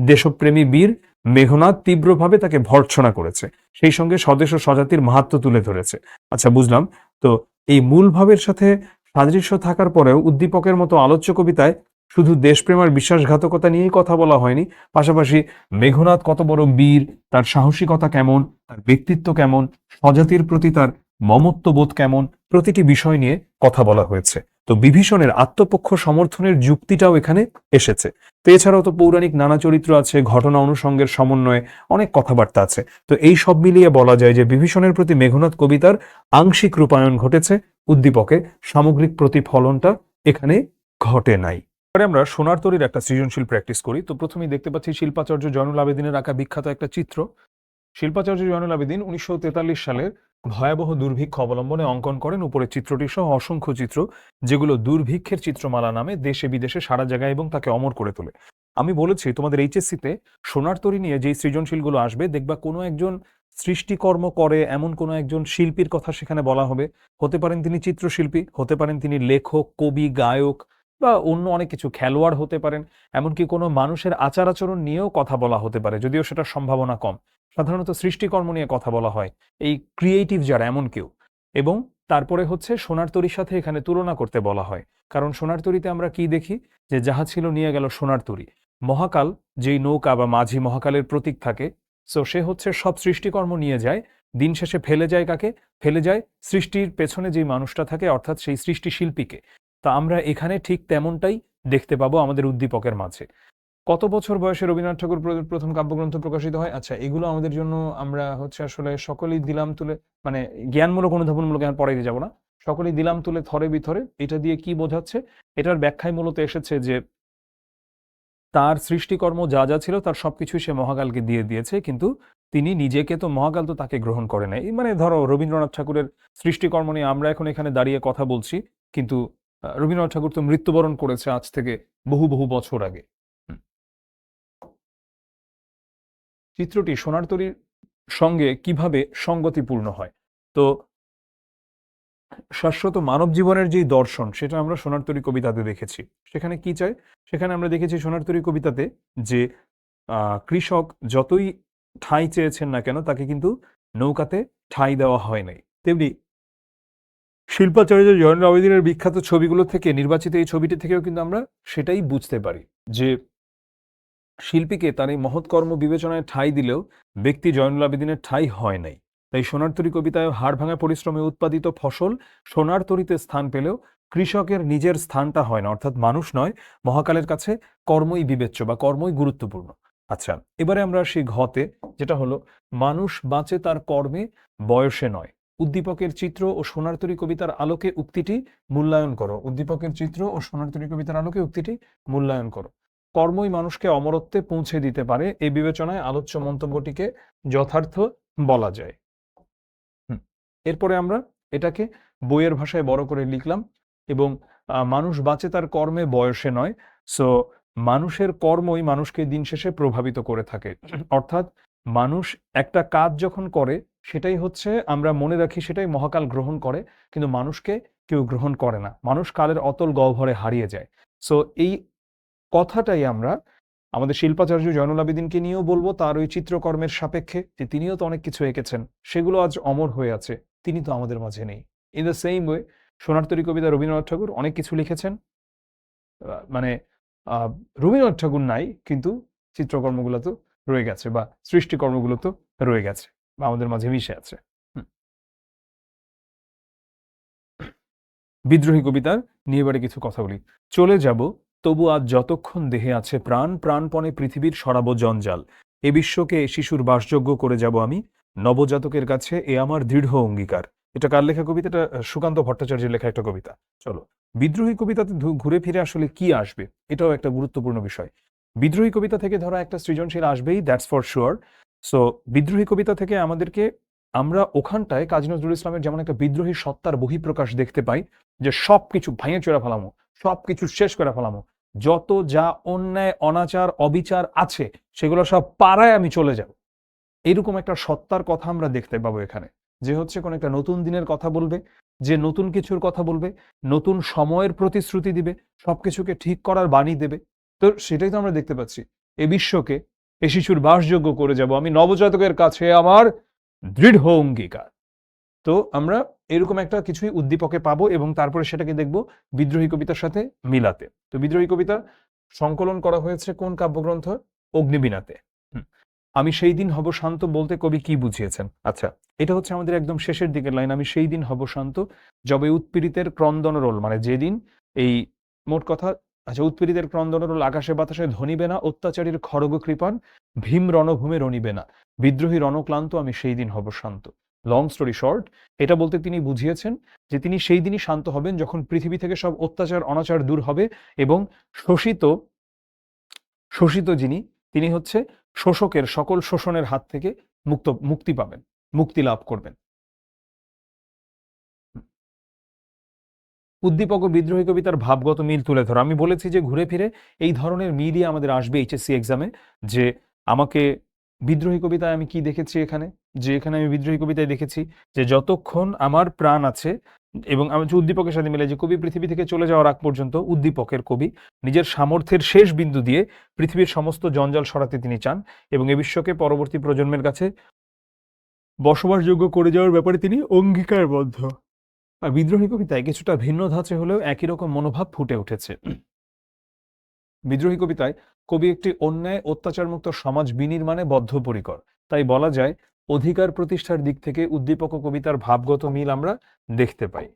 দেশপ্রেমী বীর মেঘনাদ, তীব্রভাবে তাকে ভর্ৎসনা করেছে, সেই সঙ্গে স্বদেশ ও স্বজাতির মাহাত্ম্য তুলে ধরেছে। আচ্ছা, বুঝলাম। তো এই মূল ভাবের সাথে সাদৃশ্য থাকার পরেও উদ্দীপকের মতো আলোচ্য কবিতায় শুধু দেশপ্রেম আর বিশ্বাসঘাতকতা নিয়েই কথা বলা হয়নি, পাশাপাশি মেঘনাদ কত বড় বীর, তার সাহসিকতা কেমন, তার ব্যক্তিত্ব কেমন, স্বজাতির প্রতি তার মমত্ববোধ কেমন, প্রতিটি বিষয় নিয়ে কথা বলা হয়েছে। তো বিভীষণের আত্মপক্ষ সমর্থনের যুক্তিটাও এখানে এসেছে। তো এছাড়াও তো পৌরাণিক নানা চরিত্র আছে, ঘটনা অনুষঙ্গের সমন্বয়ে অনেক কথাবার্তা আছে। তো এই সব মিলিয়ে বলা যায় যে বিভীষণের প্রতি মেঘনাদ কবিতার আংশিক রূপায়ণ ঘটেছে, উদ্দীপকে সামগ্রিক প্রতিফলনটা এখানে ঘটে নাই। এবারে আমরা সোনার তরীর একটা সৃজনশীল প্র্যাকটিস করি। তো প্রথমেই দেখতে পাচ্ছি শিল্পাচার্য জয়নুল আবেদিনের আঁকা বিখ্যাত একটা চিত্র। শিল্পাচার্য জয়নুল আবেদিন 1943 সালের ভয়াবহ দুর্ভিক্ষ অবলম্বনে অঙ্কন করেন উপরের চিত্রটি সহ অসংখ্য চিত্র, যেগুলো দুর্ভিক্ষের চিত্রমালা নামে দেশে বিদেশে সারা জায়গায় এবং তাকে অমর করে তোলে। আমি বলেছি তোমাদের এইচএসসিতে সোনার তরী নিয়ে যেই সৃজনশীলগুলো আসবে, দেখবা কোনো একজন সৃষ্টিকর্ম করে এমন কোনো একজন শিল্পীর কথা সেখানে বলা হবে। হতে পারেন তিনি চিত্রশিল্পী, হতে পারেন তিনি লেখক, কবি, গায়ক বা অন্য অনেক কিছু, খেলোয়াড় হতে পারেন, এমনকি কোনো মানুষের আচার আচরণ নিয়েও কথা বলা হতে পারে, যদিও সেটা সম্ভাবনা কম। সাধারণত সৃষ্টিকর্ম নিয়ে কথা বলা হয়, এই ক্রিয়েটিভ যারা এমন কেউ। এবং তারপরে হচ্ছে সোনার তরীর সাথে এখানে তুলনা করতে বলা হয়, কারণ সোনার তরীতে আমরা কি দেখি, যে জাহাজ ছিল নিয়ে গেল সোনার তরী। মহাকাল যেই নৌকা বা মাঝি মহাকালের প্রতীক থাকে, সো সে হচ্ছে সব সৃষ্টিকর্ম নিয়ে যায়, দিন শেষে ফেলে যায় কাকে? ফেলে যায় সৃষ্টির পেছনে যেই মানুষটা থাকে, অর্থাৎ সেই সৃষ্টি শিল্পীকে। তা আমরা এখানে ঠিক তেমনটাই দেখতে পাবো আমাদের উদ্দীপকের মাঝে। কত বছর বয়সে রবীন্দ্রনাথ ঠাকুর প্রথম কাব্যগ্রন্থ প্রকাশিত হয়? আচ্ছা, এগুলো আমাদের জন্য আমরা হচ্ছে আসলে সকলেই দিলাম তুলে, মানে জ্ঞানমূলক অনুধাবনমূলক এখন পড়াইতে যাব না, সকলেই দিলাম তুলে থরে বিথরে, এটা দিয়ে কি বোঝাচ্ছে? এটার ব্যাখ্যায় মূলত এসেছে যে তার সৃষ্টিকর্ম যা যা ছিল তার সবকিছুই সে মহাকালকে দিয়ে দিয়েছে, কিন্তু তিনি নিজেকে, তো মহাকাল তো তাকে গ্রহণ করে নাই। মানে ধরো রবীন্দ্রনাথ ঠাকুরের সৃষ্টিকর্ম নিয়ে আমরা এখন এখানে দাঁড়িয়ে কথা বলছি, কিন্তু রবীন্দ্রনাথ ঠাকুর তো মৃত্যুবরণ করেছে আজ থেকে বহু বহু বছর আগে। হুম। চিত্রটি সোনার তরীর সঙ্গে কিভাবে সঙ্গতিপূর্ণ হয়? তো শাশ্বত মানব জীবনের যেই দর্শন, সেটা আমরা সোনার তরী কবিতাতে দেখেছি। সেখানে কি চাই? সেখানে আমরা দেখেছি সোনার তরী কবিতাতে যে কৃষক যতই ঠাঁই চেয়েছেন না কেন, তাকে কিন্তু নৌকাতে ঠাঁই দেওয়া হয় নাই। তেমনি শিল্পাচার্য জয়নুল আবেদিনের বিখ্যাত ছবিগুলো থেকে নির্বাচিত এই ছবিটি থেকেও কিন্তু আমরা সেটাই বুঝতে পারি যে শিল্পীকে তার এই মহৎ কর্ম বিবেচনায় ঠাঁই দিলেও ব্যক্তি জয়নুল আবেদিনের ঠাঁই হয় নাই। তাই সোনার তরী কবিতায় হাড় ভাঙা পরিশ্রমে উৎপাদিত ফসল সোনার তরীতে স্থান পেলেও কৃষকের নিজের স্থানটা হয় না, অর্থাৎ মানুষ নয়, মহাকালের কাছে কর্মই বিবেচ্য বা কর্মই গুরুত্বপূর্ণ। আচ্ছা, এবারে আমরা আসি ঘতে, যেটা হলো মানুষ বাঁচে তার কর্মে, বয়সে নয়। উদ্দীপকের চিত্র ও সোনার তরী কবিতার আলোকে উক্তিটি মূল্যায়ন করো। উদ্দীপকের চিত্র ও সোনার তরী কবিতার আলোকে উক্তিটি মূল্যায়ন করো। কর্মই মানুষকে অমরত্বে পৌঁছে দিতে পারে, এই বিবেচনায় আলোচ্য মন্তব্যটিকে যথার্থ বলা যায়। এরপরে আমরা এটাকে বইয়ের ভাষায় বড় করে লিখলাম এবং মানুষ বাঁচে তার কর্মে, বয়সে নয়। সো মানুষের কর্মই মানুষকে দিন শেষে প্রভাবিত করে থাকে। অর্থাৎ মানুষ একটা কাজ যখন করে, সেটাই হচ্ছে আমরা মনে রাখি, সেটাই মহাকাল গ্রহণ করে, কিন্তু মানুষকে কেউ গ্রহণ করে না। মানুষ কালের অতল গহ্বরে হারিয়ে যায়। সো এই কথাটাই আমরা আমাদের শিল্পাচার্য জয়নুল আবেদিনকে নিয়েও বলবো, তার ওই চিত্রকর্মের সাপেক্ষে, যে তিনিও তো অনেক কিছু এঁকেছেন, সেগুলো আজ অমর হয়ে আছে, তিনি তো আমাদের মাঝে নেই। ইন দ্য সেম ওয়ে সোনার তরী কবিতা রবীন্দ্রনাথ ঠাকুর অনেক কিছু লিখেছেন, মানে রবীন্দ্রনাথ ঠাকুর নাই, কিন্তু চিত্রকর্মগুলো তো রয়ে গেছে বা সৃষ্টিকর্মগুলো তো রয়ে গেছে। বা আমাদের মাঝে মিশে আছে। হুম। বিদ্রোহী কবিতার নিয়ে এবারে কিছু কথা বলি। চলে যাব তবু আজ যতক্ষণ দেহে আছে প্রাণ, প্রাণপণে পৃথিবীর সরাবো জঞ্জাল। এ বিশ্বকে শিশুর বাসযোগ্য করে যাব আমি, নবজাতকের কাছে এ আমার দৃঢ় অঙ্গীকার। এটা কার লেখা কবিতা? এটা সুকান্ত ভট্টাচার্যের লেখা একটা কবিতা। চলো, বিদ্রোহী কবিতাতে ঘুরে ফিরে আসলে কি আসবে, এটাও একটা গুরুত্বপূর্ণ বিষয়। বিদ্রোহী কবিতা থেকে ধরো একটা সৃজনশীল আসবেই, দ্যাটস ফর শিওর। সো বিদ্রোহী কবিতা থেকে আমাদেরকে, আমরা ওখানটায় কাজী নজরুল ইসলামের যেমন একটা বিদ্রোহী সত্তার বহিঃপ্রকাশ দেখতে পাই, যে সবকিছু ভাঙে চোরা ফেলামো, সবকিছু শেষ করে ফেলামো, যত যা অন্যায় অনাচার অবিচার আছে সেগুলো সব পাড়ায় আমি চলে যাব, এরকম একটা সত্তার কথা আমরা দেখতে পাবো এখানে। যে হচ্ছে কোন একটা নতুন দিনের কথা বলবে, যে নতুন কিছুর কথা বলবে, নতুন সময়ের প্রতিশ্রুতি দিবে, সবকিছুকে ঠিক করার বাণী দেবে। তো সেটাই তো আমরা দেখতে পাচ্ছি। এ বিশ্বকে এ শিশুর বাসযোগ্য করে যাব আমি, নবজাতকের কাছে আমার দৃঢ় অঙ্গীকার। তো আমরা এরকম একটা কিছুই উদ্দীপকে পাবো এবং তারপরে সেটাকে দেখব বিদ্রোহী কবিতার সাথে মিলাতে। তো বিদ্রোহী কবিতা সংকলন করা হয়েছে কোন কাব্যগ্রন্থ? অগ্নিবীণাতে। হুম। আমি সেই দিন হব শান্ত বলতে কবি কি বুঝিয়েছেন? আচ্ছা, এটা হচ্ছে আমাদের একদম শেষের দিকের লাইন। আমি সেই দিন হব শান্ত যবে উৎপীড়িতের ক্রন্দনরোল, মানে যেদিন এই, মোট কথা, আচ্ছা, উৎপীড়িতের ক্রন্দনরোল আকাশে বাতাসে ধ্বনিবে না, অত্যাচারীর খড়গ কৃপান ভীম রণভূমে রণিবে না, বিদ্রোহী রণক্লান্ত আমি সেই দিন হব শান্ত। লং স্টোরি শর্ট, এটা বলতে তিনি বুঝিয়েছেন যে তিনি সেই দিনই শান্ত হবেন যখন পৃথিবী থেকে সব অত্যাচার অনাচার দূর হবে এবং শোষিত শোষিত যিনি, তিনি হচ্ছে শোষকের সকল শোষণের হাত থেকে মুক্তি পাবেন, মুক্তি লাভ করবেন। উদ্দীপক ও বিদ্রোহী কবিতার ভাবগত মিল তুলে ধরো। আমি বলেছি যে ঘুরে ফিরে এই ধরনের মিলই আমাদের আসবে এইচএসসি এক্সামে। যে আমাকে বিদ্রোহী কবিতায় আমি কি দেখেছি এখানে, যে এখানে আমি বিদ্রোহী কবিতায় দেখেছি যে যতক্ষণ আমার প্রাণ আছে, এবং আমি যে উদ্দীপকের সাথে মিলে যে কবি পৃথিবী থেকে চলে যাওয়ার আগ পর্যন্ত উদ্দীপকের কবি নিজের সামর্থ্যের শেষ বিন্দু দিয়ে পৃথিবীর সমস্ত জঞ্জাল সরাতে তিনি চান এবং এ বিশ্বকে পরবর্তী প্রজন্মের কাছে বসবাসযোগ্য করে যাওয়ার ব্যাপারে তিনি অঙ্গীকারবদ্ধ। আর বিদ্রোহী কবিতায় কিছুটা ভিন্ন ধাঁচে হলেও একই রকম মনোভাব ফুটে উঠেছে। বিদ্রোহী কবিতায় কবি একটি অন্যায় অত্যাচারমুক্ত সমাজ বিনির্মাণে বদ্ধপরিকর। তাই বলা যায় অধিকার প্রতিষ্ঠার দিক থেকে উদ্দীপক ও কবিতার ভাবগত মিল আমরা দেখতে পাই।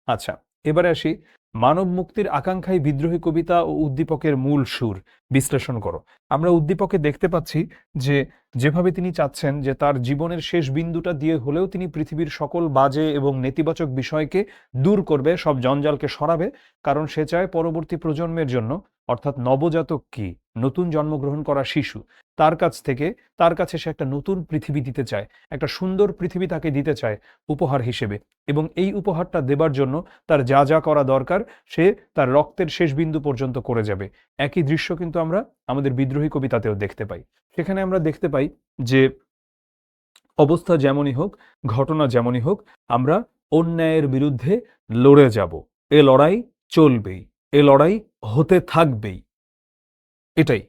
আচ্ছা, এবারে আসি মানব মুক্তির আকাঙ্ক্ষায় বিদ্রোহী কবিতা ও উদ্দীপকের মূল সুর বিশ্লেষণ করো। আমরা উদ্দীপকে দেখতে পাচ্ছি যে যেভাবে তিনি চাচ্ছেন যে তার জীবনের শেষ বিন্দুটা দিয়ে হলেও তিনি পৃথিবীর সকল বাজে এবং নেতিবাচক বিষয়কে দূর করবে, সব জঞ্জালকে সরাবে, কারণ সে চায় পরবর্তী প্রজন্মের জন্য, অর্থাৎ নবজাতক কি, নতুন জন্মগ্রহণ করা শিশু, তার কাছে সে একটা নতুন পৃথিবী দিতে চায়, একটা সুন্দর পৃথিবী তাকে দিতে চায় উপহার হিসেবে। এবং এই উপহারটা দেবার জন্য তার যা যা করা দরকার সে তার রক্তের শেষ বিন্দু পর্যন্ত করে যাবে। একই দৃশ্য কিন্তু আমরা আমাদের বিদ্রোহী কবিতাতেও দেখতে পাই। সেখানে আমরা দেখতে পাই যে অবস্থা যেমনই হোক, ঘটনা যেমনই হোক, আমরা অন্যায়ের বিরুদ্ধে লড়ে যাব। এ লড়াই চলবেই, এ লড়াই হতে থাকবেই। এটাই।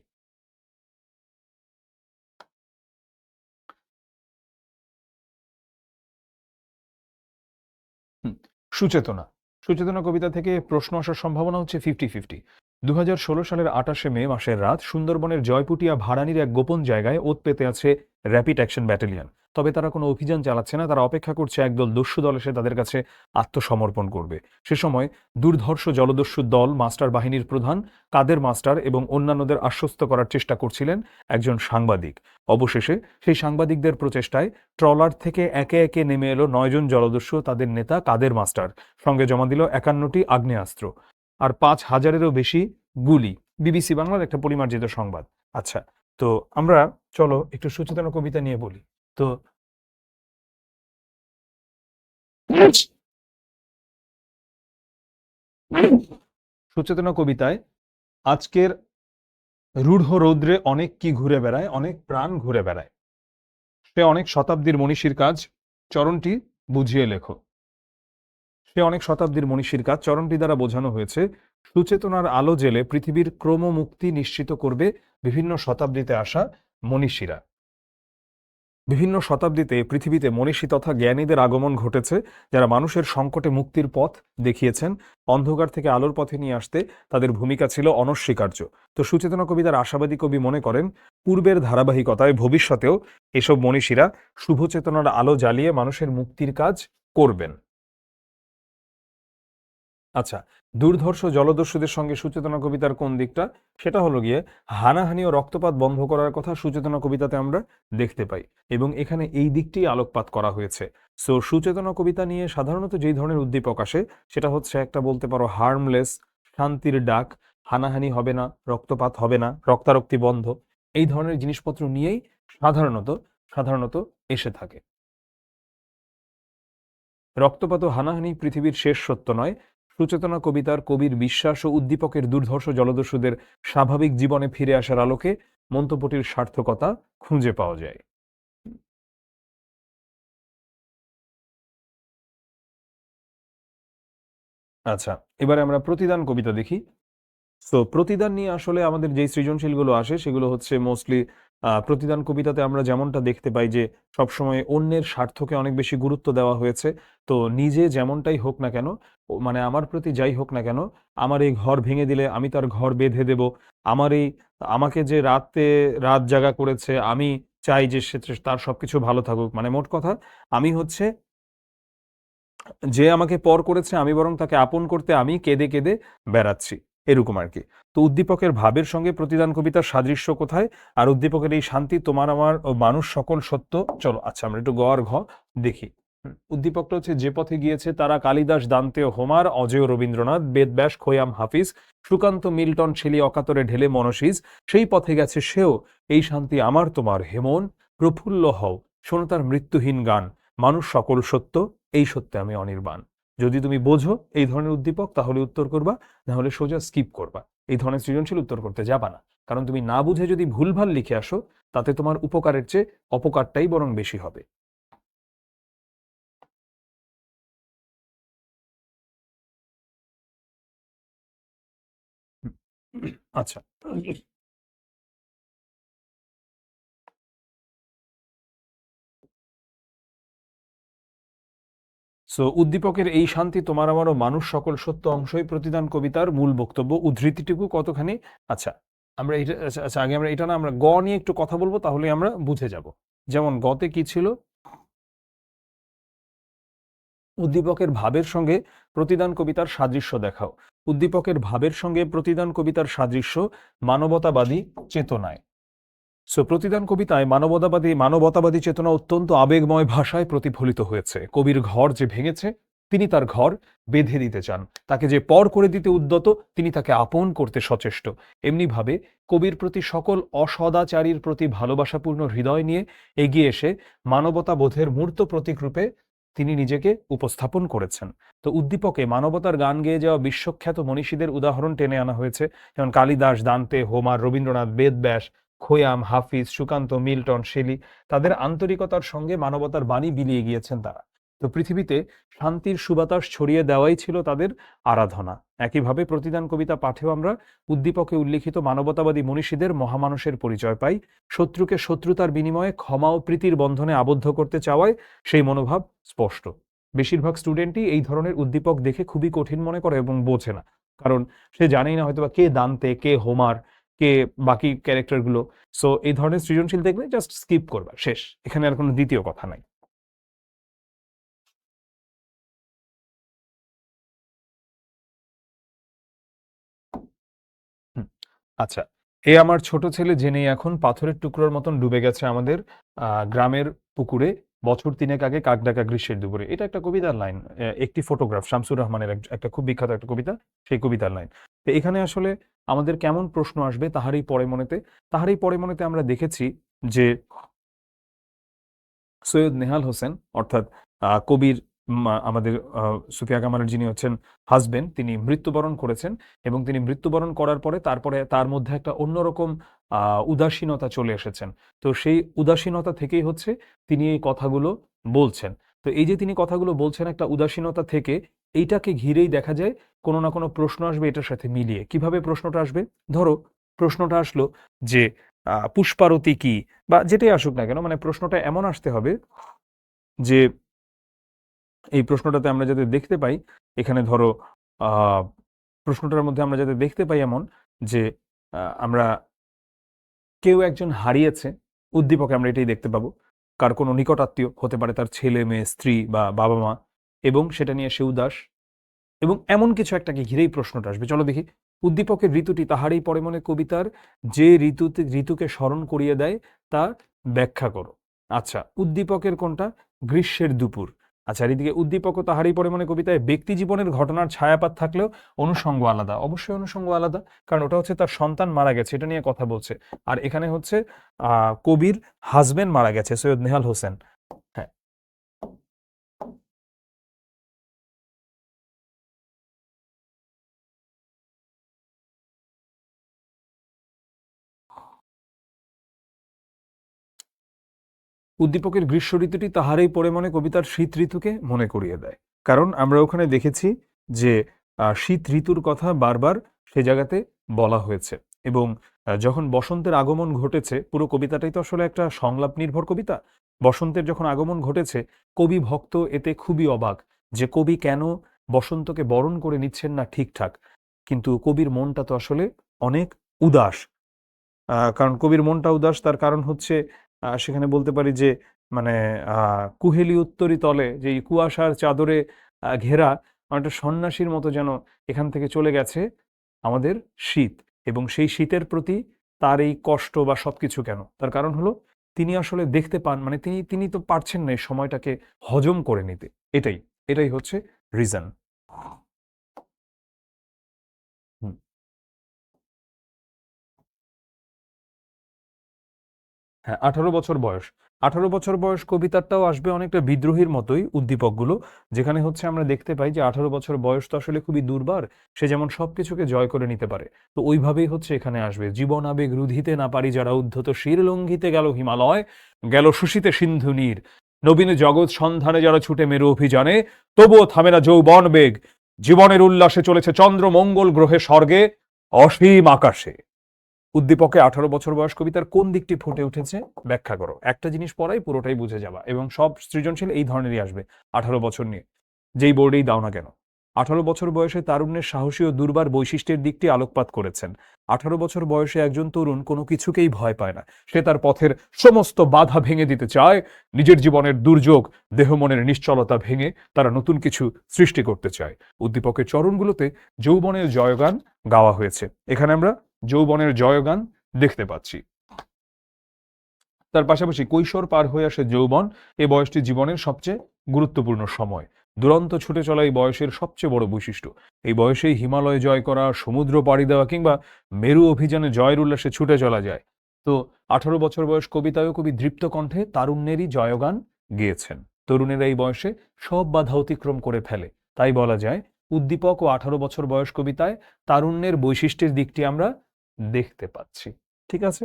হুম, সুচেতনা। সুচেতনা কবিতা থেকে প্রশ্ন আসার সম্ভাবনা হচ্ছে 50-50। 2016 সালের 28শে মে মাসের রাত সুন্দরবনের জয়পুটিয়া ভাড়ানির এক গোপন জায়গায় ওত পেতে আছে র্যাপিড অ্যাকশন ব্যাটালিয়ন। তবে তারা কোনো অভিযান চালাচ্ছে না, তারা অপেক্ষা করছে একদল দস্যু দল এসে তাদের কাছে আত্মসমর্পণ করবে। সে সময় দুর্ধর্ষ জলদস্যু দল মাস্টার বাহিনীর প্রধান কাদের মাস্টার এবং অন্যান্যদের আশ্বস্ত করার চেষ্টা করছিলেন একজন সাংবাদিক। অবশেষে সেই সাংবাদিকদের প্রচেষ্টায় ট্রলার থেকে একে একে নেমে এলো 9 জন জলদস্যু, তাদের নেতা কাদের মাস্টার সঙ্গে জমা দিল 51টি আগ্নেয়াস্ত্র আর 5,000-এরও বেশি গুলি। বিবিসি বাংলার একটা পরিমার্জিত সংবাদ। আচ্ছা, তো আমরা চলো একটু সুচেতনা কবিতা নিয়ে বলি। তো সুচেতনা কবিতায় আজকের রূঢ় রৌদ্রে অনেক কি ঘুরে বেড়ায়, অনেক প্রাণ ঘুরে বেড়ায়, সে অনেক শতাব্দীর মনীষীর কাজ, চরণটি বুঝিয়ে লেখো। সে অনেক শতাব্দীর মনীষীর কাজ, চরণটি দ্বারা বোঝানো হয়েছে সুচেতনার আলো জেলে পৃথিবীর ক্রমমুক্তি নিশ্চিত করবে বিভিন্ন শতাব্দীতে আসা মনীষীরা। বিভিন্ন শতাব্দীতে পৃথিবীতে মনীষী তথা জ্ঞানীদের আগমন ঘটেছে, যারা মানুষের সংকটে মুক্তির পথ দেখিয়েছেন। অন্ধকার থেকে আলোর পথে নিয়ে আসতে তাদের ভূমিকা ছিল অনস্বীকার্য। তো সুচেতনা কবিতার আশাবাদী কবি মনে করেন, পূর্বের ধারাবাহিকতায় ভবিষ্যতেও এসব মনীষীরা শুভ চেতনার আলো জ্বালিয়ে মানুষের মুক্তির কাজ করবেন। আচ্ছা, দুর্ধর্ষ জলদস্যুদের সঙ্গে সুচেতনা কবিতার কোন দিকটা? সেটা হলো গিয়ে হানাহানি ও রক্তপাত বন্ধ করার কথা সুচেতনা কবিতাতে আমরা দেখতে পাই, এবং এখানে এই দিকটি আলোকপাত করা হয়েছে। সো সুচেতনা কবিতা নিয়ে সাধারণত যেই ধরনের উদ্দীপক আসে সেটা হচ্ছে একটা বলতে পারো হার্মলেস, শান্তির ডাক, হানাহানি হবে না, রক্তপাত হবে না, রক্তারক্তি বন্ধ, এই ধরনের জিনিসপত্র নিয়েই সাধারণত সাধারণত এসে থাকে। রক্তপাত ও হানাহানি পৃথিবীর শেষ সত্য নয়। সুচেতনা কবিতার কবির বিশ্বাস ও উদ্দীপকের দুর্ধর্ষ জলদস্যুদের স্বাভাবিক জীবনে ফিরে আসার আলোকে মন্তব্যটির সার্থকতা খুঁজে পাওয়া যায়। আচ্ছা, এবারে আমরা প্রতিদান কবিতা দেখি। সো প্রতিদান নিয়ে আসলে আমাদের যেই সৃজনশীলগুলো আসে সেগুলো হচ্ছে মোস্টলি প্রতিদান কবিতাতে আমরা যেমনটা দেখতে পাই যে সবসময় অন্যের স্বার্থকে অনেক বেশি গুরুত্ব দেওয়া হয়েছে। তো নিজে যেমনটাই হোক না কেন, মানে আমার প্রতি যাই হোক না কেন, আমার এই ঘর ভেঙে দিলে আমি তার ঘর বেঁধে দেব। আমার এই আমাকে যে রাত জাগা করেছে, আমি চাই যে তার সবকিছু ভালো থাকুক। মানে মোট কথা, আমি হচ্ছে যে আমাকে পর করেছে, আমি বরং তাকে আপন করতে আমি কেঁদে কেঁদে বেড়াচ্ছি, এরকম আর কি। তো উদ্দীপকের ভাবের সঙ্গে প্রতিদান কবিতার সাদৃশ্য কোথায়? আর উদ্দীপকের এই শান্তি তোমার আমার ও মানুষ সকল সত্য। চলো আচ্ছা, আমরা একটু গ আর ঘ দেখি। উদ্দীপকটা হচ্ছে, যে পথে গিয়েছে তারা কালিদাস, দান্তে ও হোমার, অজেয় রবীন্দ্রনাথ, বেদব্যাস, খোয়াম হাফিজ, সুকান্ত, মিল্টন, শেলি, অকাতরে ঢেলে মনসিজ, সেই পথে গেছে সেও। এই শান্তি আমার তোমার, হেমন প্রফুল্ল হও, শোনো তার মৃত্যুহীন গান, মানুষ সকল সত্য, এই সত্যে আমি অনির্বাণ। যদি তুমি বোঝো এই ধরনের উদ্দীপক তাহলে উত্তর করবা, না হলে সোজা স্কিপ করবা। এই ধরনের সৃজনশীল উত্তর করতে যাবা না, কারণ তুমি না বুঝে যদি ভুলভাল লিখে আসো তাতে তোমার উপকারের চেয়ে অপকারটাই বরং বেশি হবে। আচ্ছা, সো উদ্দীপকের এই শান্তি তোমার আমারও মানুষ সকল সত্য অংশই প্রতিদান কবিতার মূল বক্তব্য। উদ্ধৃতিটুকু কতখানি? আচ্ছা, আমরা এটা আচ্ছা আচ্ছা, আগে আমরা এটা না, আমরা গ নিয়ে একটু কথা বলবো, তাহলে আমরা বুঝে যাব। যেমন গতে কি ছিল? উদ্দীপকের ভাবের সঙ্গে প্রতিদান কবিতার সাদৃশ্য দেখাও। উদ্দীপকের ভাবের সঙ্গে প্রতিদান কবিতার সাদৃশ্য মানবতাবাদী চেতনায়। সো প্রতিদান কবিতায় মানবতাবাদী চেতনা অত্যন্ত আবেগময় ভাষায় প্রতিফলিত হয়েছে। কবির ঘর যে ভেঙেছে, তিনি তার ঘর বেঁধে দিতে চান। তাকে যে পর করে দিতে উদ্যত, তিনি তাকে আপন করতে সচেষ্ট। এমনিভাবে কবির প্রতি সকল অসদাচারীর প্রতি ভালোবাসাপূর্ণ হৃদয় নিয়ে এগিয়ে এসে মানবতা বোধের মূর্ত প্রতীকরূপে তিনি নিজেকে উপস্থাপন করেছেন। তো উদ্দীপকে মানবতার গান গেয়ে যাওয়া বিশ্বখ্যাত মনীষীদের উদাহরণ টেনে আনা হয়েছে, যেমন কালিদাস, দান্তে, হোমার, রবীন্দ্রনাথ, বেদব্যাস, খোয়াম, হাফিজ, সুকান্ত, মিল্টন, শেলি। তাদের আন্তরিকতার সঙ্গে মানবতার বাণী বিলিয়ে গিয়েছেন তারা। তো পৃথিবীতে শান্তির সুবাতাস ছড়িয়ে দেওয়াই ছিল তাদের আরাধনা। একইভাবে প্রতিদান কবিতা পাঠেও আমরা উদ্দীপকে উল্লিখিত মানবতাবাদী মনীষীদের মহামানসের পরিচয় পাই। শত্রুকে শত্রুতার বিনিময়ে ক্ষমা ও প্রীতির বন্ধনে আবদ্ধ করতে চাওয়ায় সেই মনোভাব স্পষ্ট। বেশিরভাগ স্টুডেন্টই এই ধরনের উদ্দীপক দেখে খুবই কঠিন মনে করে এবং বোঝে না, কারণ সে জানেই না হয়তোবা কে দান্তে, কে হোমার, কে বাকি ক্যারেক্টার গুলো। সো এই ধরনের সৃজনশীল দেখলে জাস্ট স্কিপ করবা, শেষ, এখানে আর কোনো দ্বিতীয় কথা নাই। হুম, আচ্ছা, এ আমার ছোট ছেলে জেনেই এখন পাথরের টুকরোর মতন ডুবে গেছে আমাদের গ্রামের পুকুরে, বছর তিনেক আগে কাক ডাকা গ্রীষ্মের দুপুরে। এটা একটা কবিতার লাইন, একটি ফটোগ্রাফ, শামসুর রহমানের একটা খুব বিখ্যাত একটা কবিতা, সেই কবিতার লাইন। তো এখানে আসলে আমাদের কেমন প্রশ্ন আসবে তাহারই পরে মনেতে আমরা দেখেছি যে সৈয়দ নেহাল হোসেন, অর্থাৎ কবির আমাদের সুফিয়া কামালের যিনি হচ্ছেন হাজবেন্ড, তিনি মৃত্যুবরণ করেছেন। এবং তিনি মৃত্যুবরণ করার পরে তারপরে তার মধ্যে একটা অন্যরকম উদাসীনতা চলে এসেছেন। তো সেই উদাসীনতা থেকেই হচ্ছে তিনি এই কথাগুলো বলছেন। তো এই যে তিনি কথাগুলো বলছেন একটা উদাসীনতা থেকে, এইটাকে ঘিরেই দেখা যায় কোনো না কোনো প্রশ্ন আসবে এটার সাথে মিলিয়ে। কিভাবে প্রশ্নটা আসবে? ধরো প্রশ্নটা আসলো যে পুষ্পারতি কি, বা যেটাই আসুক না কেন, মানে প্রশ্নটা এমন আসতে হবে যে এই প্রশ্নটাতে আমরা যাতে দেখতে পাই, এখানে ধরো আহ, প্রশ্নটার মধ্যে আমরা যাতে দেখতে পাই এমন যে আমরা কেউ একজন হারিয়েছে, উদ্দীপকে আমরা এটাই দেখতে পাবো, কার কোনো নিকটাত্মীয় হতে পারে, তার ছেলে মেয়ে স্ত্রী বা বাবা মা, এবং সেটা নিয়ে সে উদাস, এবং এমন কিছু একটাকে ঘিরেই প্রশ্নটা আসবে। চলো দেখি, উদ্দীপকের ঋতুটি তাহারই পরে মনে কবিতার যে ঋতুকে স্মরণ করিয়ে দেয় তা ব্যাখ্যা করো। আচ্ছা, উদ্দীপকের কোনটা? গ্রীষ্মের দুপুর। আচ্ছা, আর এদিকে উদ্দীপক ও তাহারই পরে মনে কবিতায় ব্যক্তি জীবনের ঘটনার ছায়াপাত থাকলেও অনুষঙ্গ আলাদা। অবশ্যই অনুষঙ্গ আলাদা, কারণ ওটা হচ্ছে তার সন্তান মারা গেছে, এটা নিয়ে কথা বলছে। আর এখানে হচ্ছে কবির হাজবেন্ড মারা গেছে, সৈয়দ নেহাল হোসেন। হ্যাঁ, উদ্দীপকের গ্রীষ্ম ঋতুটি তাহারই পরে মনে কবিতার শীত ঋতুকে মনে করিয়ে দেয়। কারণ আমরা ওখানে দেখেছি যে শীত ঋতুর কথা বারবার সে জায়গাতে বলা হয়েছে, এবং যখন বসন্তের আগমন ঘটেছে, পুরো কবিতাটাই তো আসলে একটা সংলাপ নির্ভর কবিতা। বসন্তের যখন আগমন ঘটেছে, কবি ভক্ত এতে খুবই অবাক যে কবি কেন বসন্তকে বরণ করে নিচ্ছেন না ঠিকঠাক। কিন্তু কবির মনটা তো আসলে অনেক উদাস। কারণ কবির মনটা উদাস, তার কারণ হচ্ছে সেখানে বলতে পারি যে মানে কুহেলি উত্তরি তলে যে এই কুয়াশার চাদরে ঘেরা অনেকটা সন্ন্যাসীর মতো যেন এখান থেকে চলে গেছে আমাদের শীত, এবং সেই শীতের প্রতি তার এই কষ্ট বা সবকিছু কেন, তার কারণ হলো তিনি আসলে দেখতে পান, মানে তিনি তিনি তো পারছেন না এই সময়টাকে হজম করে নিতে। এটাই এটাই হচ্ছে রিজন। হ্যাঁ, 18 বছর বয়স। 18 বছর বয়স কবিতাটাও আসবে অনেকটা বিদ্রোহীর মতোই উদ্দীপকগুলো, যেখানে হচ্ছে আমরা দেখতে পাই যে 18 বছর বয়স তো আসলে খুবই দুর্বার, সে যেমন সবকিছুকে জয় করে নিতে পারে। তো ওইভাবেই হচ্ছে এখানে আসবে, জীবন আবেগ রুধিতে না পারি যারা উদ্ধত শির লঙ্ঘিতে গেল হিমালয়, গেল শুষিতে সিন্ধু নীর, নবীন জগৎ সন্ধানে যারা ছুটে মেরু অভিযানে, তবুও থামে না যৌবন বেগ, জীবনের উল্লাসে চলেছে চন্দ্র মঙ্গল গ্রহে স্বর্গে অসীম আকাশে। উদ্দীপকে 18 বছর বয়স কবিতার কোন দিকটি ফুটে উঠেছে ব্যাখ্যা করো। একটা জিনিস পড়াই পুরোটাই বুঝে যাবা, এবং সব সৃজনশীল এই ধরনেরই আসবে 18 বছর নিয়ে, যেই বোর্ডেই দাও না কেন। 18 বছর বয়সে তারুণ্যের সাহসী ও দুর্বার বৈশিষ্ট্যের দিকটি আলোকপাত করেছেন। 18 বছর বয়সে একজন তরুণ কোনো কিছুকেই ভয় পায় না, সে তার পথের সমস্ত বাধা ভেঙে দিতে চায়, নিজের জীবনের দুর্যোগ দেহ মনের নিশ্চলতা ভেঙে তারা নতুন কিছু সৃষ্টি করতে চায়। উদ্দীপকের চরণগুলোতে যৌবনের জয়গান গাওয়া হয়েছে। এখানে আমরা যৌবনের জয়গান দেখতে পাচ্ছি। তার পাশাপাশি কৈশোর পার হয়ে আসে যৌবন, এই বয়সটি জীবনের সবচেয়ে গুরুত্বপূর্ণ সময়। দুরন্ত ছুটে চলা এই বয়সের সবচেয়ে বড় বৈশিষ্ট্য। এই বয়সেই হিমালয় জয় করা, সমুদ্র পাড়ি দেওয়া, কিংবা মেরু অভিযানে জয়ের উল্লাসে ছুটে চলা যায়। তো 18 বছর বয়স কবিতায়ও কবি দৃপ্ত কণ্ঠে তারুণ্যেরই জয়গান গেয়েছেন। তরুণেরা এই বয়সে সব বাধা অতিক্রম করে ফেলে, তাই বলা যায় উদ্দীপক ও 18 বছর বয়স কবিতায় তারুণ্যের বৈশিষ্ট্যের দিকটি আমরা দেখতে পাচ্ছি। ঠিক আছে,